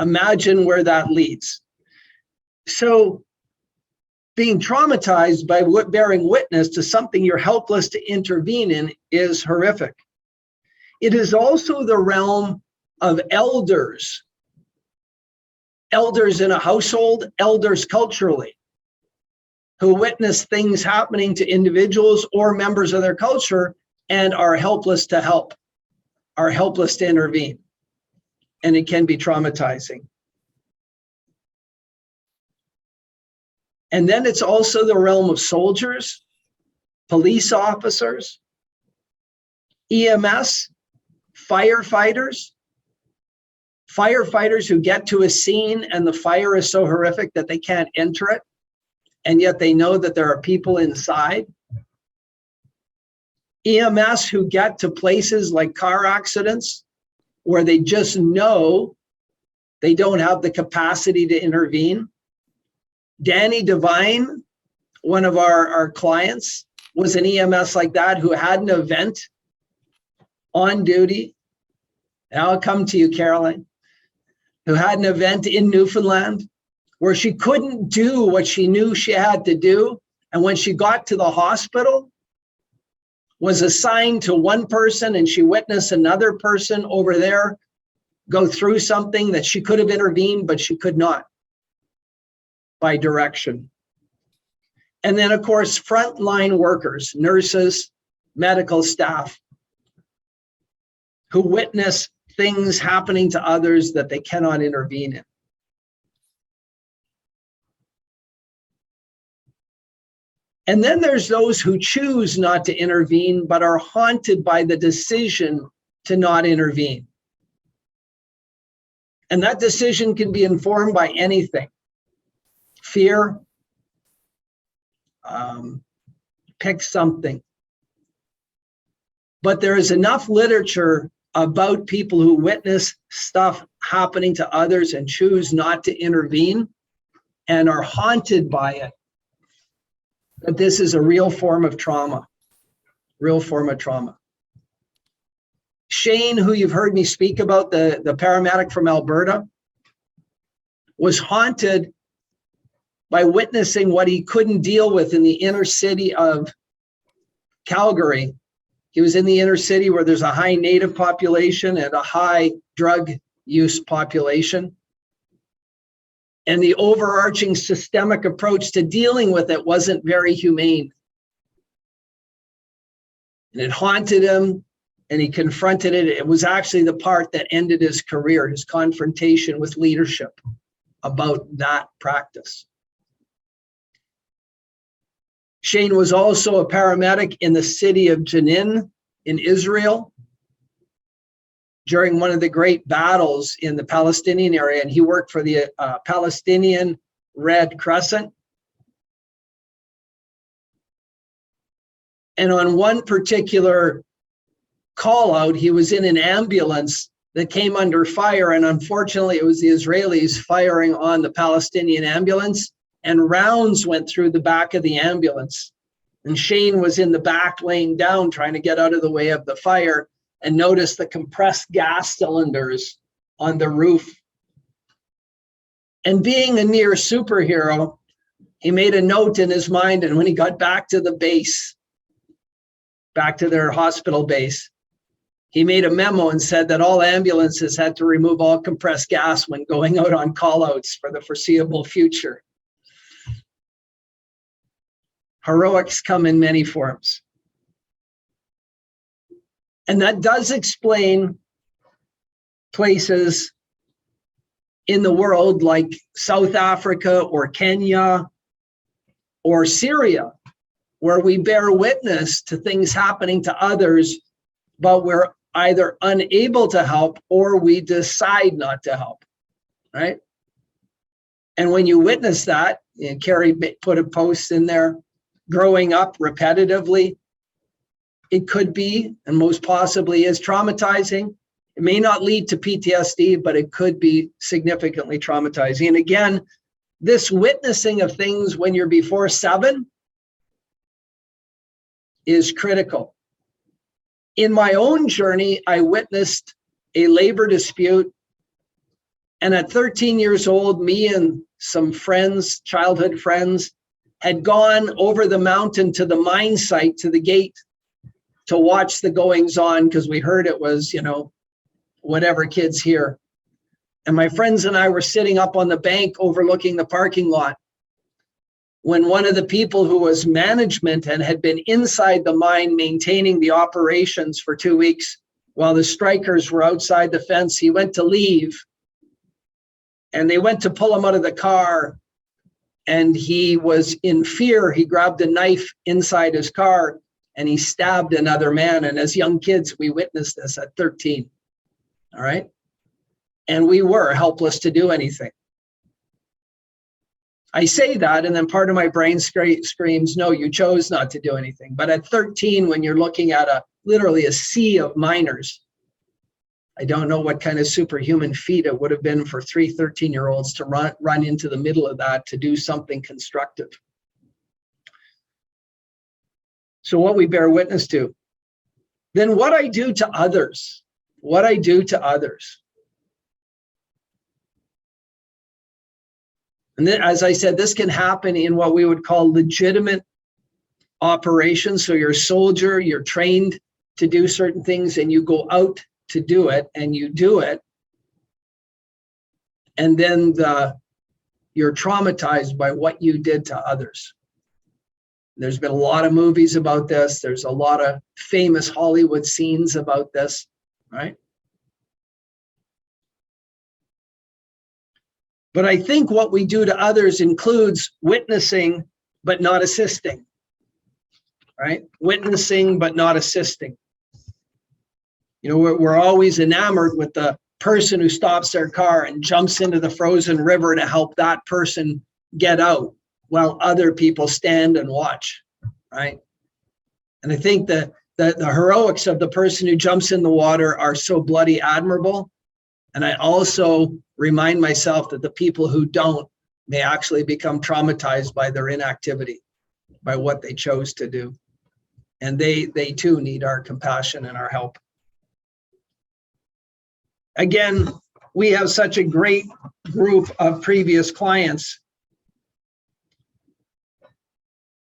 Imagine where that leads. So being traumatized by bearing witness to something you're helpless to intervene in is horrific. It is also the realm of elders. Elders in a household, elders culturally, who witness things happening to individuals or members of their culture and are helpless to help, are helpless to intervene. And it can be traumatizing. And then it's also the realm of soldiers, police officers, EMS, firefighters who get to a scene and the fire is so horrific that they can't enter it, and yet they know that there are people inside. EMS who get to places like car accidents where they just know they don't have the capacity to intervene. Danny Devine, one of our clients, was an EMS like that who had an event on duty. And I'll come to you, Caroline, who had an event in Newfoundland where she couldn't do what she knew she had to do. And when she got to the hospital, was assigned to one person, and she witnessed another person over there go through something that she could have intervened, but she could not by direction. And then, of course, frontline workers, nurses, medical staff, who witness things happening to others that they cannot intervene in. And then there's those who choose not to intervene, but are haunted by the decision to not intervene. And that decision can be informed by anything. Fear, pick something. But there is enough literature about people who witness stuff happening to others and choose not to intervene and are haunted by it, that this is a real form of trauma, real form of trauma. Shane, who you've heard me speak about, the paramedic from Alberta, was haunted by witnessing what he couldn't deal with in the inner city of Calgary. He was in the inner city where there's a high native population and a high drug use population. And the overarching systemic approach to dealing with it wasn't very humane. And it haunted him, and he confronted it. It was actually the part that ended his career, his confrontation with leadership about that practice. Shane was also a paramedic in the city of Jenin in Israel during one of the great battles in the Palestinian area, and he worked for the Palestinian Red Crescent. And on one particular call out, he was in an ambulance that came under fire, and unfortunately it was the Israelis firing on the Palestinian ambulance, and rounds went through the back of the ambulance. And Shane was in the back laying down trying to get out of the way of the fire, and noticed the compressed gas cylinders on the roof. And being a near superhero, he made a note in his mind, and when he got back to the base, back to their hospital base, he made a memo and said that all ambulances had to remove all compressed gas when going out on call-outs for the foreseeable future. Heroics come in many forms. And that does explain places in the world like South Africa or Kenya or Syria, where we bear witness to things happening to others, but we're either unable to help or we decide not to help, right? And when you witness that, and Carrie put a post in there, growing up repetitively, it could be, and most possibly is, traumatizing. It may not lead to PTSD, but it could be significantly traumatizing. And again, this witnessing of things when you're before 7 is critical. In my own journey, I witnessed a labor dispute. And at 13 years old, me and some friends, childhood friends, had gone over the mountain to the mine site, to the gate, to watch the goings on, because we heard it was, whatever kids hear. And my friends and I were sitting up on the bank overlooking the parking lot. when one of the people who was management and had been inside the mine maintaining the operations for 2 weeks while the strikers were outside the fence, he went to leave and they went to pull him out of the car, and he was in fear. He grabbed a knife inside his car and he stabbed another man. And as young kids, we witnessed this at 13. All right. And we were helpless to do anything. I say that, and then part of my brain screams, no, you chose not to do anything. But at 13, when you're looking at literally a sea of miners, I don't know what kind of superhuman feat it would have been for 3 13-year-olds to run into the middle of that to do something constructive. So what we bear witness to. Then what I do to others, And then, as I said, this can happen in what we would call legitimate operations. So you're a soldier, you're trained to do certain things, and you go out to do it, and you do it. And then you're traumatized by what you did to others. There's been a lot of movies about this. There's a lot of famous Hollywood scenes about this, right? But I think what we do to others includes witnessing, but not assisting, right? Witnessing, but not assisting. You know, we're always enamored with the person who stops their car and jumps into the frozen river to help that person get out while other people stand and watch, right? And I think that the heroics of the person who jumps in the water are so bloody admirable. And I also remind myself that the people who don't may actually become traumatized by their inactivity, by what they chose to do. And they too need our compassion and our help. Again, we have such a great group of previous clients.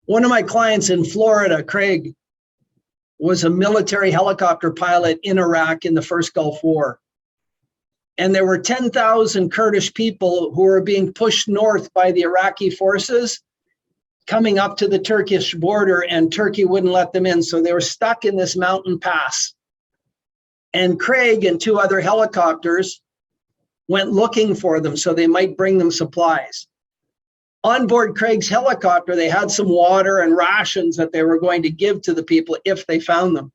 One of my clients in Florida, Craig, was a military helicopter pilot in Iraq in the first Gulf War. And there were 10,000 Kurdish people who were being pushed north by the Iraqi forces coming up to the Turkish border, and Turkey wouldn't let them in. So they were stuck in this mountain pass. And Craig and 2 other helicopters went looking for them so they might bring them supplies. On board Craig's helicopter, they had some water and rations that they were going to give to the people if they found them.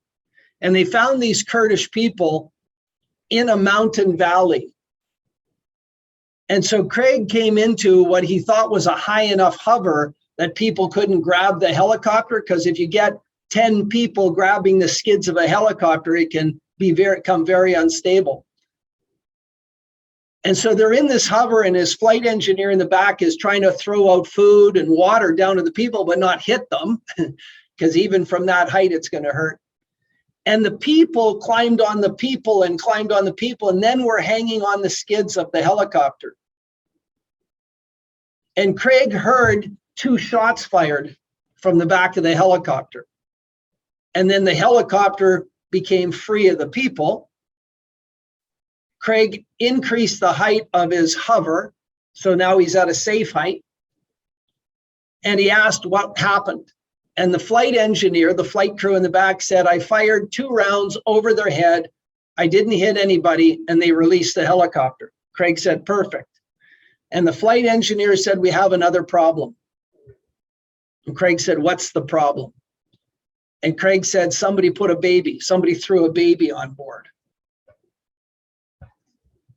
And they found these Kurdish people in a mountain valley. And so Craig came into what he thought was a high enough hover that people couldn't grab the helicopter, because if you get 10 people grabbing the skids of a helicopter, it can become very unstable. And so they're in this hover, and his flight engineer in the back is trying to throw out food and water down to the people, but not hit them, because even from that height, it's going to hurt. And the people climbed on the people and climbed on the people, and then were hanging on the skids of the helicopter. And Craig heard 2 shots fired from the back of the helicopter. And then the helicopter became free of the people. Craig increased the height of his hover, so now he's at a safe height. And he asked what happened. And the flight engineer, the flight crew in the back, said, I fired 2 rounds over their head. I didn't hit anybody, and they released the helicopter. Craig said, perfect. And the flight engineer said, we have another problem. And Craig said, what's the problem? And Craig said, somebody threw a baby on board.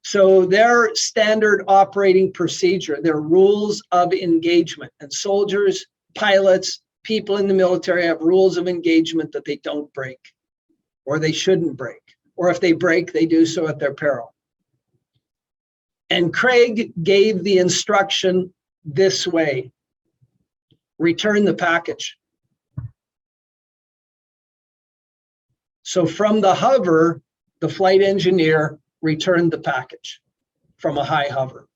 So their standard operating procedure, their rules of engagement, and soldiers, pilots, people in the military have rules of engagement that they don't break, or they shouldn't break, or if they break, they do so at their peril. And Craig gave the instruction this way: return the package. So from the hover, the flight engineer returned the package from a high hover.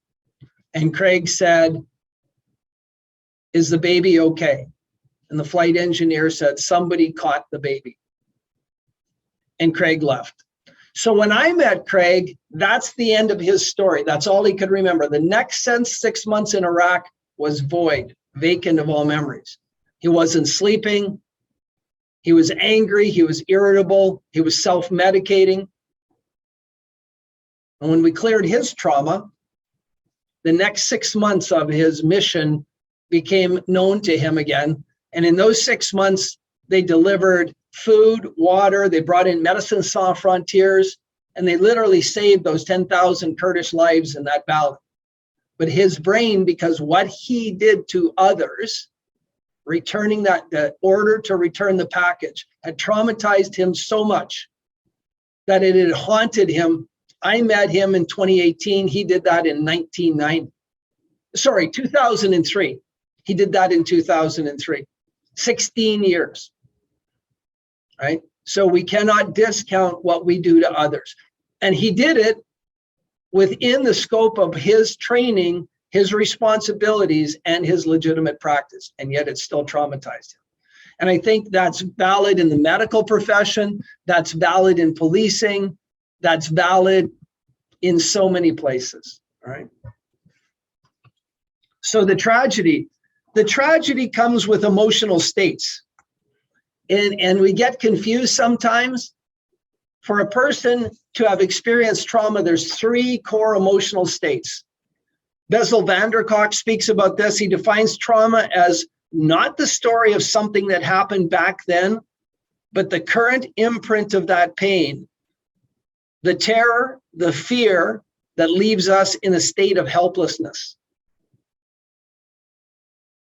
And Craig said, is the baby okay? And the flight engineer said, somebody caught the baby. And Craig left. So when I met Craig, that's the end of his story. That's all he could remember. The next 6 months in Iraq was void. vacant of all memories. He wasn't sleeping. He was angry. He was irritable. He was self-medicating. And when we cleared his trauma, the next 6 months of his mission became known to him again. And in those 6 months, they delivered food, water, they brought in Médecins Sans Frontières, and they literally saved those 10,000 Kurdish lives in that valley. But his brain, because what he did to others, returning the order to return the package, had traumatized him so much that it had haunted him. I met him in 2018. He did that in 2003. He did that in 2003. 16 years, right? So we cannot discount what we do to others. And he did it within the scope of his training, his responsibilities, and his legitimate practice. And yet it still traumatized him. And I think that's valid in the medical profession. That's valid in policing. That's valid in so many places, all right? So the tragedy comes with emotional states. And we get confused sometimes. For a person to have experienced trauma, there's 3 core emotional states. Bessel van der Kolk speaks about this. He defines trauma as not the story of something that happened back then, but the current imprint of that pain, the terror, the fear that leaves us in a state of helplessness.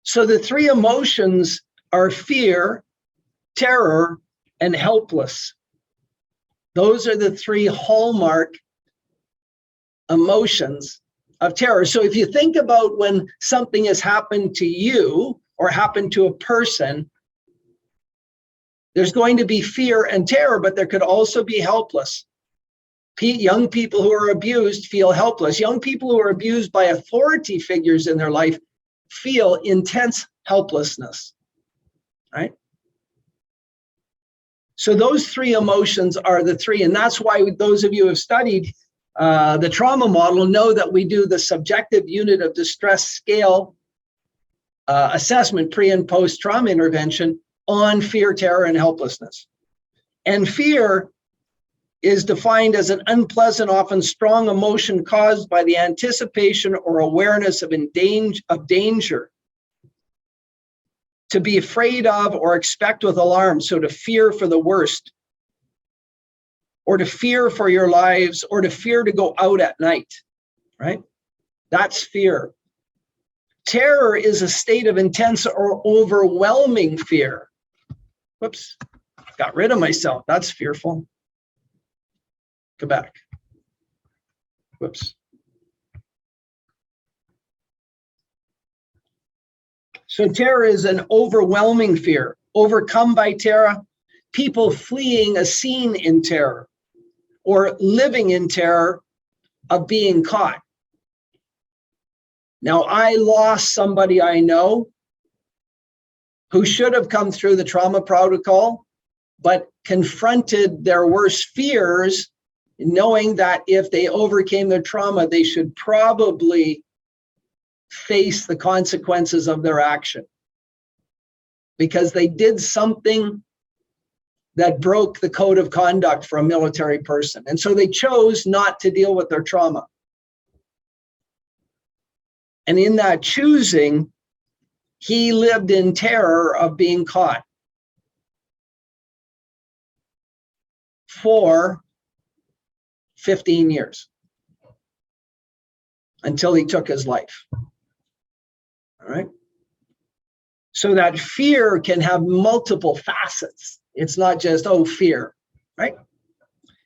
So the 3 emotions are fear, terror, and helpless. Those are the 3 hallmark emotions of terror. So if you think about when something has happened to you or happened to a person, there's going to be fear and terror, but there could also be helpless. Young people who are abused feel helpless. Young people who are abused by authority figures in their life feel intense helplessness, right? So those 3 emotions are the 3, and that's why those of you who have studied the trauma model know that we do the subjective unit of distress scale assessment pre and post trauma intervention on fear, terror, and helplessness. And fear is defined as an unpleasant, often strong emotion caused by the anticipation or awareness of danger. To be afraid of or expect with alarm, so to fear for the worst, or to fear for your lives, or to fear to go out at night, right? That's fear. Terror is a state of intense or overwhelming fear. Whoops, got rid of myself. That's fearful. Go back. Whoops. So terror is an overwhelming fear, overcome by terror, people fleeing a scene in terror or living in terror of being caught. Now, I lost somebody I know who should have come through the trauma protocol, but confronted their worst fears, knowing that if they overcame their trauma, they should probably face the consequences of their action because they did something that broke the code of conduct for a military person. And so they chose not to deal with their trauma. And in that choosing, he lived in terror of being caught for 15 years until he took his life. All right. So that fear can have multiple facets. It's not just, oh, fear, right?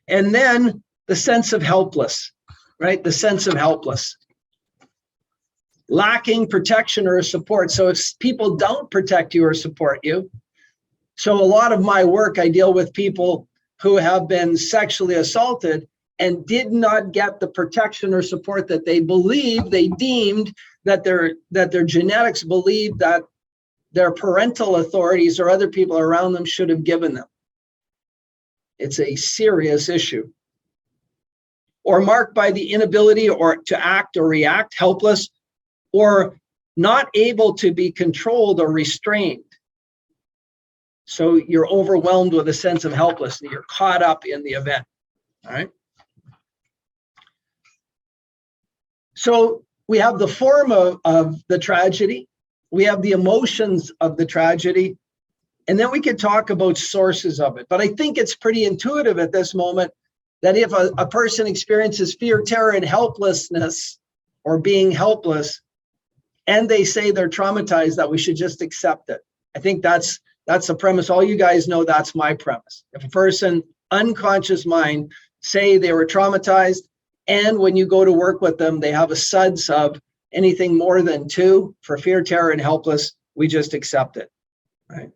And then the sense of helpless, right? The sense of helpless. Lacking protection or support. So if people don't protect you or support you, so a lot of my work, I deal with people who have been sexually assaulted and did not get the protection or support that they believed, they deemed that their genetics believed that their parental authorities or other people around them should have given them. It's a serious issue. Or marked by the inability or to act or react, helpless, or not able to be controlled or restrained. So you're overwhelmed with a sense of helplessness. You're caught up in the event. All right. So we have the form of the tragedy. We have the emotions of the tragedy. And then we could talk about sources of it. But I think it's pretty intuitive at this moment that if a person experiences fear, terror, and helplessness, or being helpless, and they say they're traumatized, that we should just accept it. I think that's the premise. All you guys know that's my premise. If a person, unconscious mind, say they were traumatized, and when you go to work with them, they have a SUDS of anything more than 2 for fear, terror, and helpless, we just accept it, right?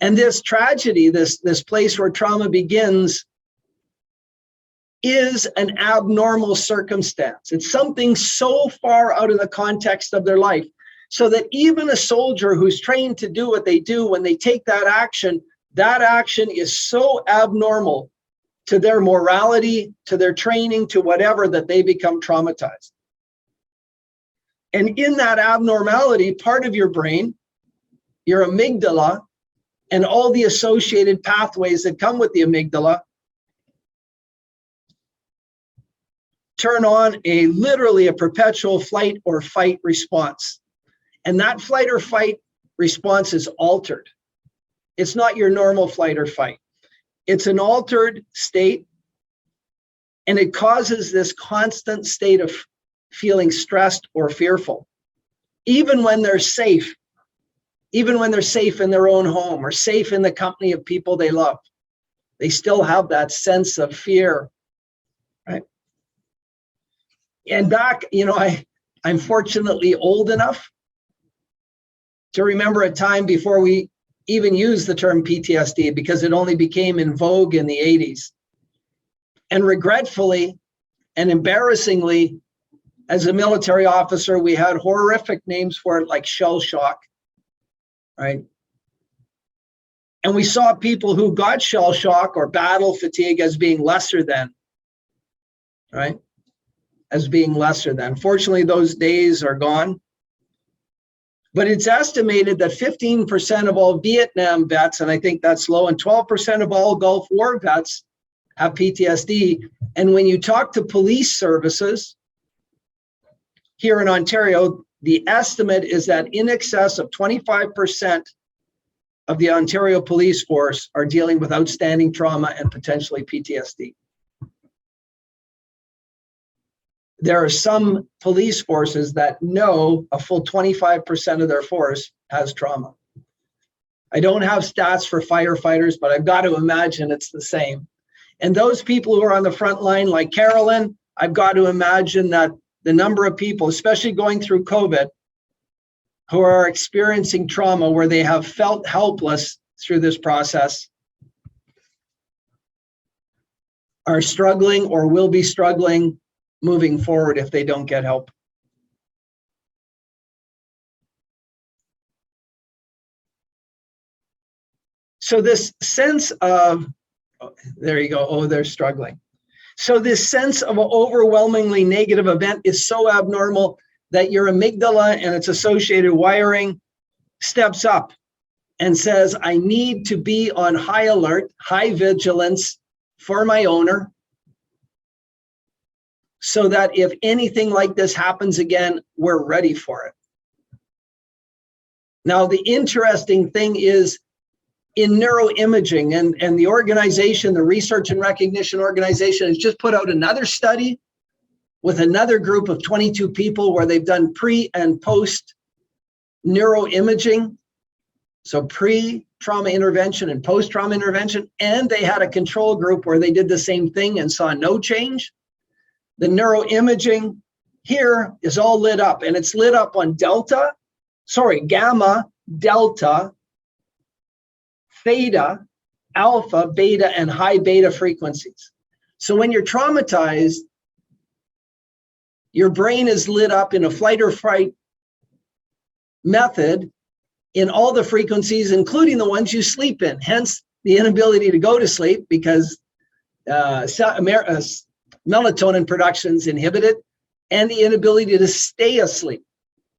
And this tragedy, this place where trauma begins, is an abnormal circumstance. It's something so far out of the context of their life, so that even a soldier who's trained to do what they do, when they take that action is so abnormal to their morality, to their training, to whatever, that they become traumatized. And in that abnormality, part of your brain, your amygdala, and all the associated pathways that come with the amygdala, turn on literally a perpetual flight or fight response. And that flight or fight response is altered. It's not your normal flight or fight. It's an altered state, and it causes this constant state of feeling stressed or fearful, even when they're safe, even when they're safe in their own home or safe in the company of people they love. They still have that sense of fear, right? And back, I'm fortunately old enough to remember a time before we even used the term PTSD, because it only became in vogue in the 80s. And regretfully and embarrassingly, as a military officer, we had horrific names for it, like shell shock, right? And we saw people who got shell shock or battle fatigue as being lesser than, right? As being lesser than. Fortunately, those days are gone. But it's estimated that 15% of all Vietnam vets, and I think that's low, and 12% of all Gulf War vets have PTSD. And when you talk to police services here in Ontario, the estimate is that in excess of 25% of the Ontario police force are dealing with outstanding trauma and potentially PTSD. There are some police forces that know a full 25% of their force has trauma. I don't have stats for firefighters, but I've got to imagine it's the same. And those people who are on the front line, like Carolyn, I've got to imagine that the number of people, especially going through COVID, who are experiencing trauma where they have felt helpless through this process, are struggling or will be struggling moving forward if they don't get help. So this sense of, there you go, oh, they're struggling. So this sense of an overwhelmingly negative event is so abnormal that your amygdala and its associated wiring steps up and says, I need to be on high alert, high vigilance for my owner, so that if anything like this happens again, we're ready for it. Now, the interesting thing is in neuroimaging, and the organization, the Research and Recognition Organization, has just put out another study with another group of 22 people where they've done pre and post neuroimaging. So pre-trauma intervention and post-trauma intervention, and they had a control group where they did the same thing and saw no change. The neuroimaging here is all lit up, and it's lit up on gamma, delta, theta, alpha, beta, and high beta frequencies. So when you're traumatized, your brain is lit up in a flight or fright method in all the frequencies, including the ones you sleep in, hence the inability to go to sleep because melatonin production is inhibited. and the inability to stay asleep.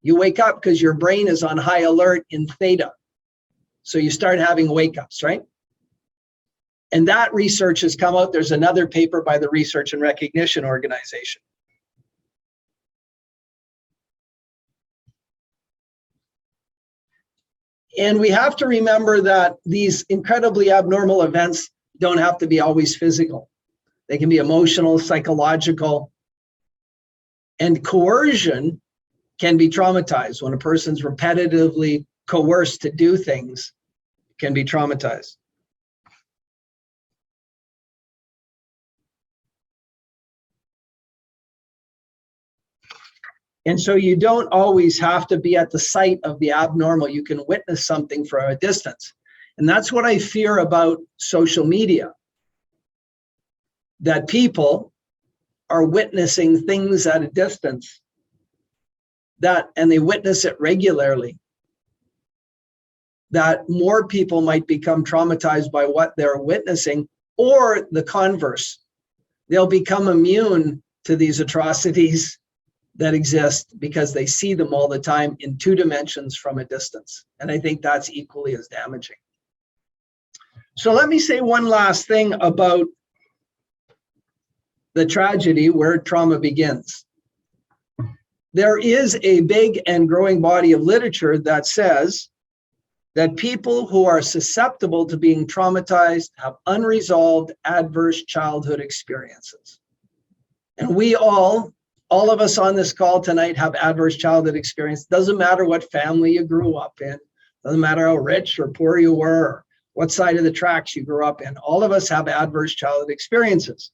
You wake up because your brain is on high alert in theta. So you start having wake-ups, right? And that research has come out. There's another paper by the Research and Recognition Organization. And we have to remember that these incredibly abnormal events don't have to be always physical. They can be emotional, psychological, and coercion can be traumatized. When a person's repetitively coerced to do things, it can be traumatized. And so you don't always have to be at the site of the abnormal. You can witness something from a distance. And that's what I fear about social media, that people are witnessing things at a distance, and they witness it regularly, that more people might become traumatized by what they're witnessing, or the converse. They'll become immune to these atrocities that exist because they see them all the time in 2 dimensions from a distance. And I think that's equally as damaging. So let me say one last thing about the tragedy where trauma begins. There is a big and growing body of literature that says that people who are susceptible to being traumatized have unresolved adverse childhood experiences. And we all of us on this call tonight have adverse childhood experience. Doesn't matter what family you grew up in. Doesn't matter how rich or poor you were, or what side of the tracks you grew up in. All of us have adverse childhood experiences.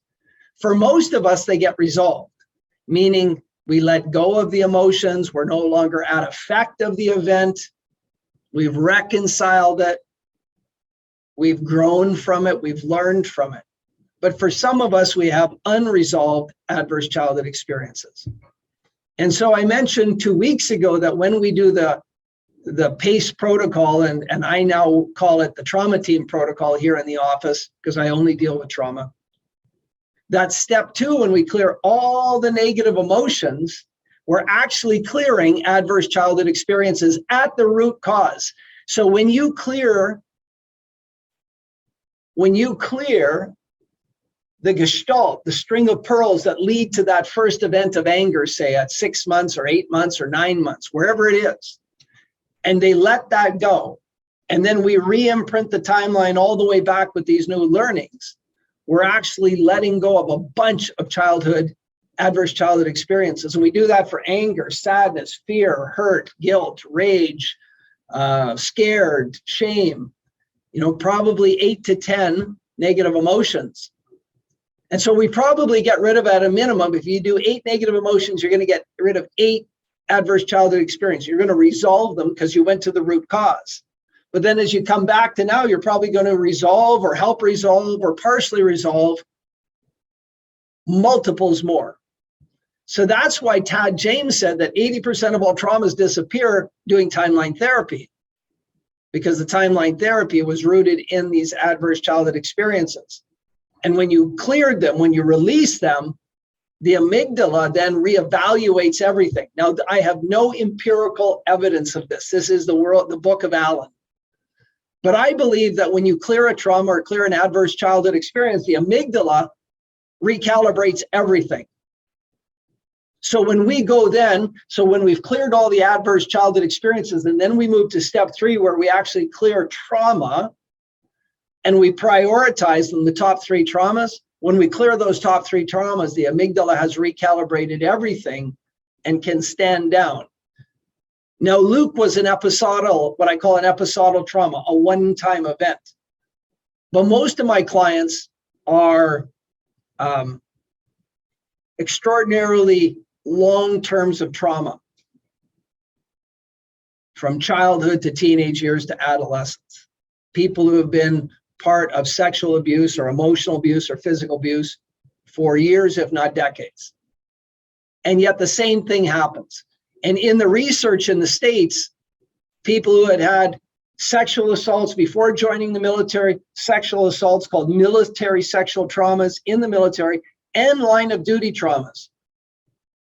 For most of us, they get resolved, meaning we let go of the emotions. We're no longer at effect of the event. We've reconciled it. We've grown from it. We've learned from it. But for some of us, we have unresolved adverse childhood experiences. And so I mentioned 2 weeks ago that when we do the PACE protocol, and I now call it the trauma team protocol here in the office because I only deal with trauma, that's step 2. When we clear all the negative emotions, we're actually clearing adverse childhood experiences at the root cause. So when you clear the gestalt, the string of pearls that lead to that first event of anger, say at 6 months or 8 months or 9 months, wherever it is, and they let that go, and then we re-imprint the timeline all the way back with these new learnings, we're actually letting go of a bunch of adverse childhood experiences. And we do that for anger, sadness, fear, hurt, guilt, rage, scared, shame, probably 8 to 10 negative emotions. And so we probably get rid of, at a minimum, if you do 8 negative emotions, you're going to get rid of 8 adverse childhood experiences. You're going to resolve them because you went to the root cause. But then as you come back to now, you're probably going to resolve or help resolve or partially resolve multiples more. So that's why Tad James said that 80% of all traumas disappear doing timeline therapy, because the timeline therapy was rooted in these adverse childhood experiences. And when you cleared them, when you release them, the amygdala then reevaluates everything. Now, I have no empirical evidence of this. This is the book of Allen. But I believe that when you clear a trauma or clear an adverse childhood experience, the amygdala recalibrates everything. So when we've cleared all the adverse childhood experiences, and then we move to step 3, where we actually clear trauma, and we prioritize them, the top 3 traumas. When we clear those top 3 traumas, the amygdala has recalibrated everything and can stand down. Now, Luke was what I call an episodal trauma, a one-time event. But most of my clients are extraordinarily long terms of trauma, from childhood to teenage years to adolescence. People who have been part of sexual abuse or emotional abuse or physical abuse for years, if not decades. And yet the same thing happens. And in the research in the States, people who had sexual assaults before joining the military, sexual assaults called military sexual traumas in the military, and line of duty traumas.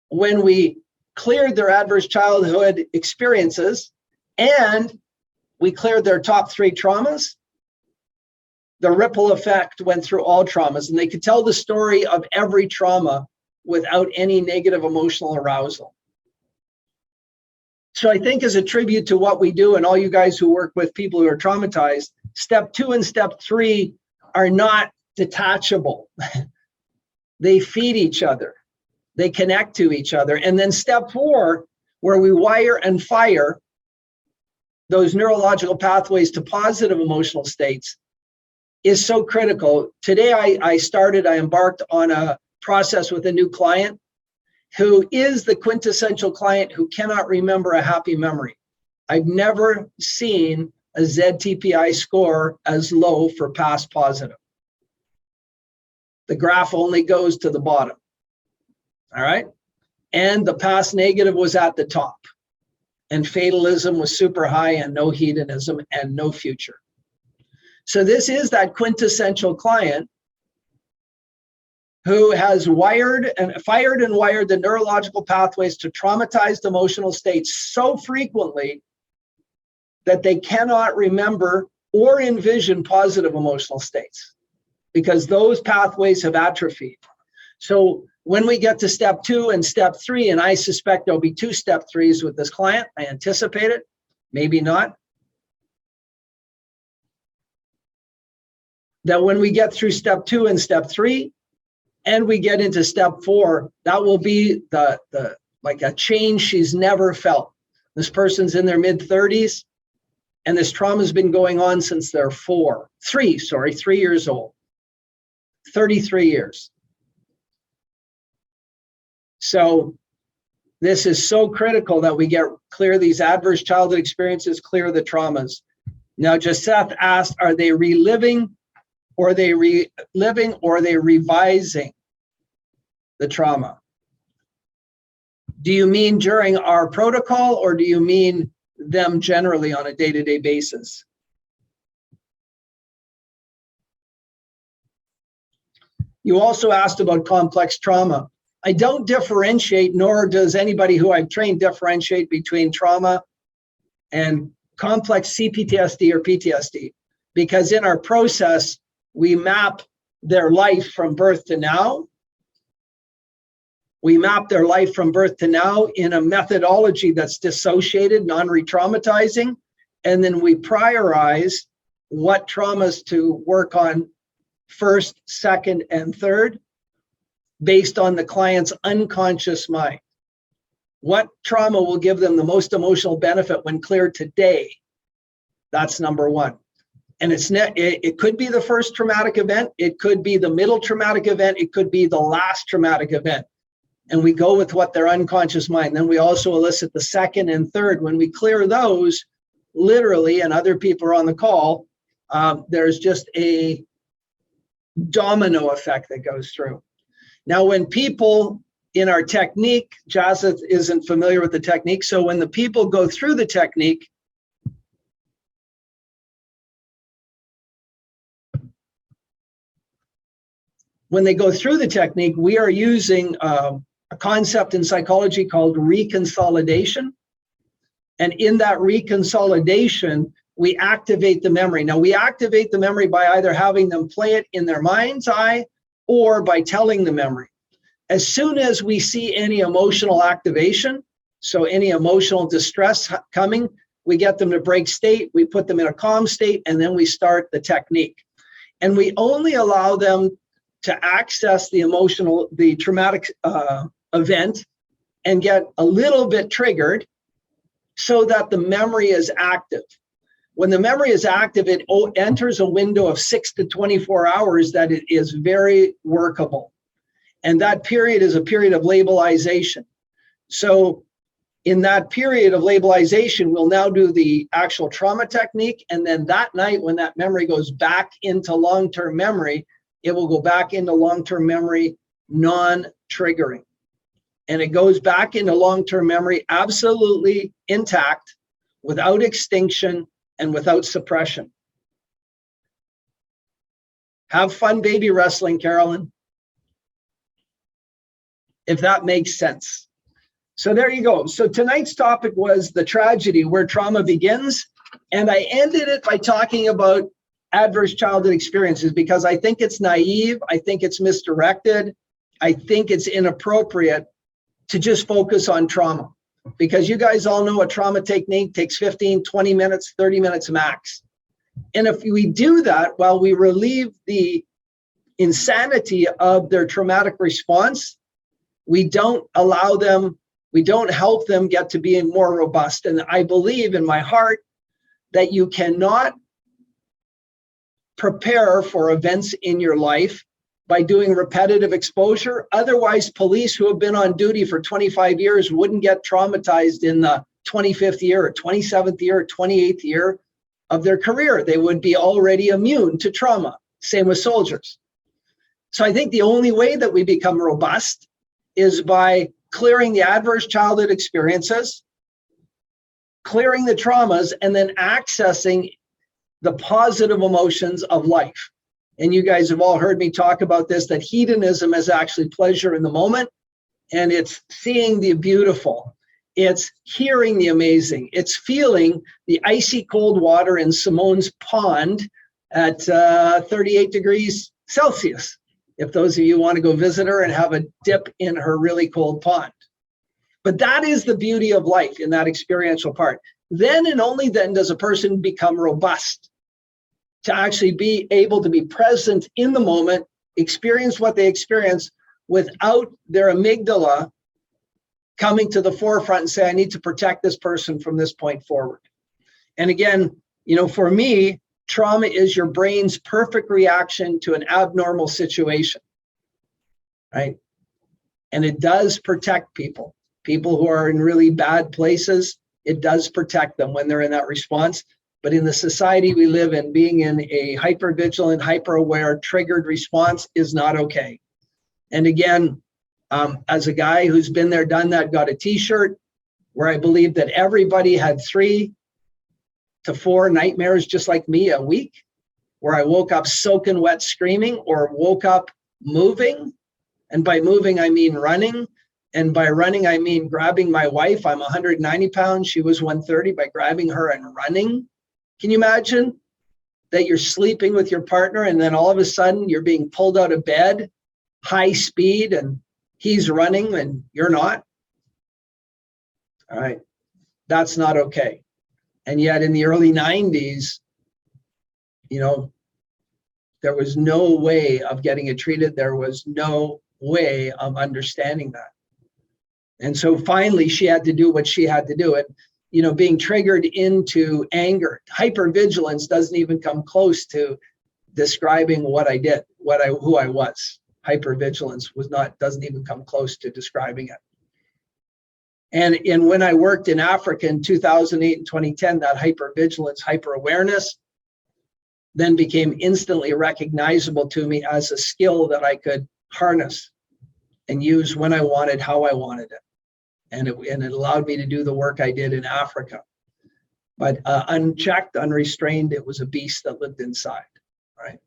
when we cleared their adverse childhood experiences and we cleared their top 3 traumas, the ripple effect went through all traumas, and they could tell the story of every trauma without any negative emotional arousal. So I think as a tribute to what we do, and all you guys who work with people who are traumatized, step 2 and step 3 are not detachable. They feed each other. They connect to each other. And then step 4, where we wire and fire those neurological pathways to positive emotional states, is so critical. Today I embarked on a process with a new client who is the quintessential client who cannot remember a happy memory. I've never seen a ZTPI score as low for past positive. The graph only goes to the bottom. All right. And the past negative was at the top. And fatalism was super high, and no hedonism and no future. So this is that quintessential client who has fired and wired the neurological pathways to traumatized emotional states so frequently that they cannot remember or envision positive emotional states because those pathways have atrophied. So when we get to step 2 and step 3, and I suspect there'll be 2 step 3s with this client, I anticipate it, maybe not, that when we get through step 2 and step 3, and we get into step 4, that will be the like a change she's never felt. This person's in their mid-30s, and this trauma's been going on since they're 3 years old, 33 years. So this is so critical that we get clear these adverse childhood experiences, clear the traumas. Now, Joseph asked, are they reliving, or are they revising the trauma? Do you mean during our protocol, or do you mean them generally on a day-to-day basis? You also asked about complex trauma. I don't differentiate, nor does anybody who I've trained differentiate between trauma and complex CPTSD or PTSD, because in our process, we map their life from birth to now. We map their life from birth to now in a methodology that's dissociated, non-re-traumatizing, and then we prioritize what traumas to work on first, second, and third based on the client's unconscious mind. What trauma will give them the most emotional benefit when cleared today? That's number 1. And it could be the first traumatic event, it could be the middle traumatic event, it could be the last traumatic event. And we go with what their unconscious mind. Then we also elicit the second and third. When we clear those, literally, and other people are on the call, there's just a domino effect that goes through. Now, when people in our technique, Jazeth isn't familiar with the technique, so when the people go through the technique, we are using a concept in psychology called reconsolidation. And in that reconsolidation, we activate the memory. Now, we activate the memory by either having them play it in their mind's eye or by telling the memory. As soon as we see any emotional activation, so any emotional distress coming, we get them to break state, we put them in a calm state, and then we start the technique. And we only allow them to access the traumatic event and get a little bit triggered so that the memory is active. When the memory is active, it enters a window of 6 to 24 hours that it is very workable. And that period is a period of labelization. So in that period of labelization, we'll now do the actual trauma technique. And then that night, when that memory goes back into long-term memory, it will go back into long-term memory non-triggering. And it goes back into long-term memory absolutely intact, without extinction and without suppression. Have fun baby wrestling, Carolyn, if that makes sense. So there you go. So tonight's topic was the tragedy where trauma begins. And I ended it by talking about adverse childhood experiences because I think it's naive. I think it's misdirected. I think it's inappropriate to just focus on trauma because you guys all know a trauma technique takes 15, 20 minutes, 30 minutes max. And if we do that while we relieve the insanity of their traumatic response, we don't allow them, we don't help them get to being more robust. And I believe in my heart that you cannot prepare for events in your life by doing repetitive exposure. Otherwise, police who have been on duty for 25 years wouldn't get traumatized in the 25th year or 27th year or 28th year of their career. They would be already immune to trauma. Same with soldiers. So I think the only way that we become robust is by clearing the adverse childhood experiences, clearing the traumas, and then accessing the positive emotions of life. And you guys have all heard me talk about this, that hedonism is actually pleasure in the moment, and it's seeing the beautiful. It's hearing the amazing. It's feeling the icy cold water in Simone's pond at 38 degrees Celsius. If those of you want to go visit her and have a dip in her really cold pond. But that is the beauty of life in that experiential part. Then and only then does a person become robust to actually be able to be present in the moment, experience what they experience without their amygdala coming to the forefront and say, I need to protect this person from this point forward. And again, for me, trauma is your brain's perfect reaction to an abnormal situation, right? And it does protect people who are in really bad places. It does protect them when they're in that response. But in the society we live in, being in a hypervigilant, hyper-aware, triggered response is not okay. And again, as a guy who's been there, done that, got a t-shirt where I believe that everybody had 3 to 4 nightmares just like me a week, where I woke up soaking wet screaming or woke up moving. And by moving, I mean running. And by running, I mean grabbing my wife. I'm 190 pounds. She was 130. By grabbing her and running. Can you imagine that you're sleeping with your partner and then all of a sudden you're being pulled out of bed, high speed, and he's running and you're not? All right. That's not okay. And yet in the early 90s, there was no way of getting it treated. There was no way of understanding that. And so finally she had to do what she had to do. And, being triggered into anger, hypervigilance doesn't even come close to describing what I did, who I was. Hypervigilance doesn't even come close to describing it. And when I worked in Africa in 2008 and 2010, that hypervigilance, hyper-awareness then became instantly recognizable to me as a skill that I could harness and use when I wanted, how I wanted it. And it allowed me to do the work I did in Africa. But unchecked, unrestrained, it was a beast that lived inside, right?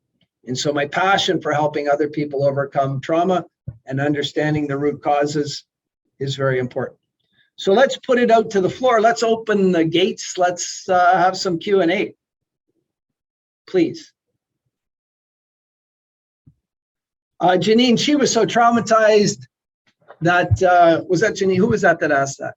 And so my passion for helping other people overcome trauma and understanding the root causes is very important. So let's put it out to the floor. Let's open the gates. Let's have some Q&A, please. Janine, she was so traumatized that, was that Janine? Who was that asked that?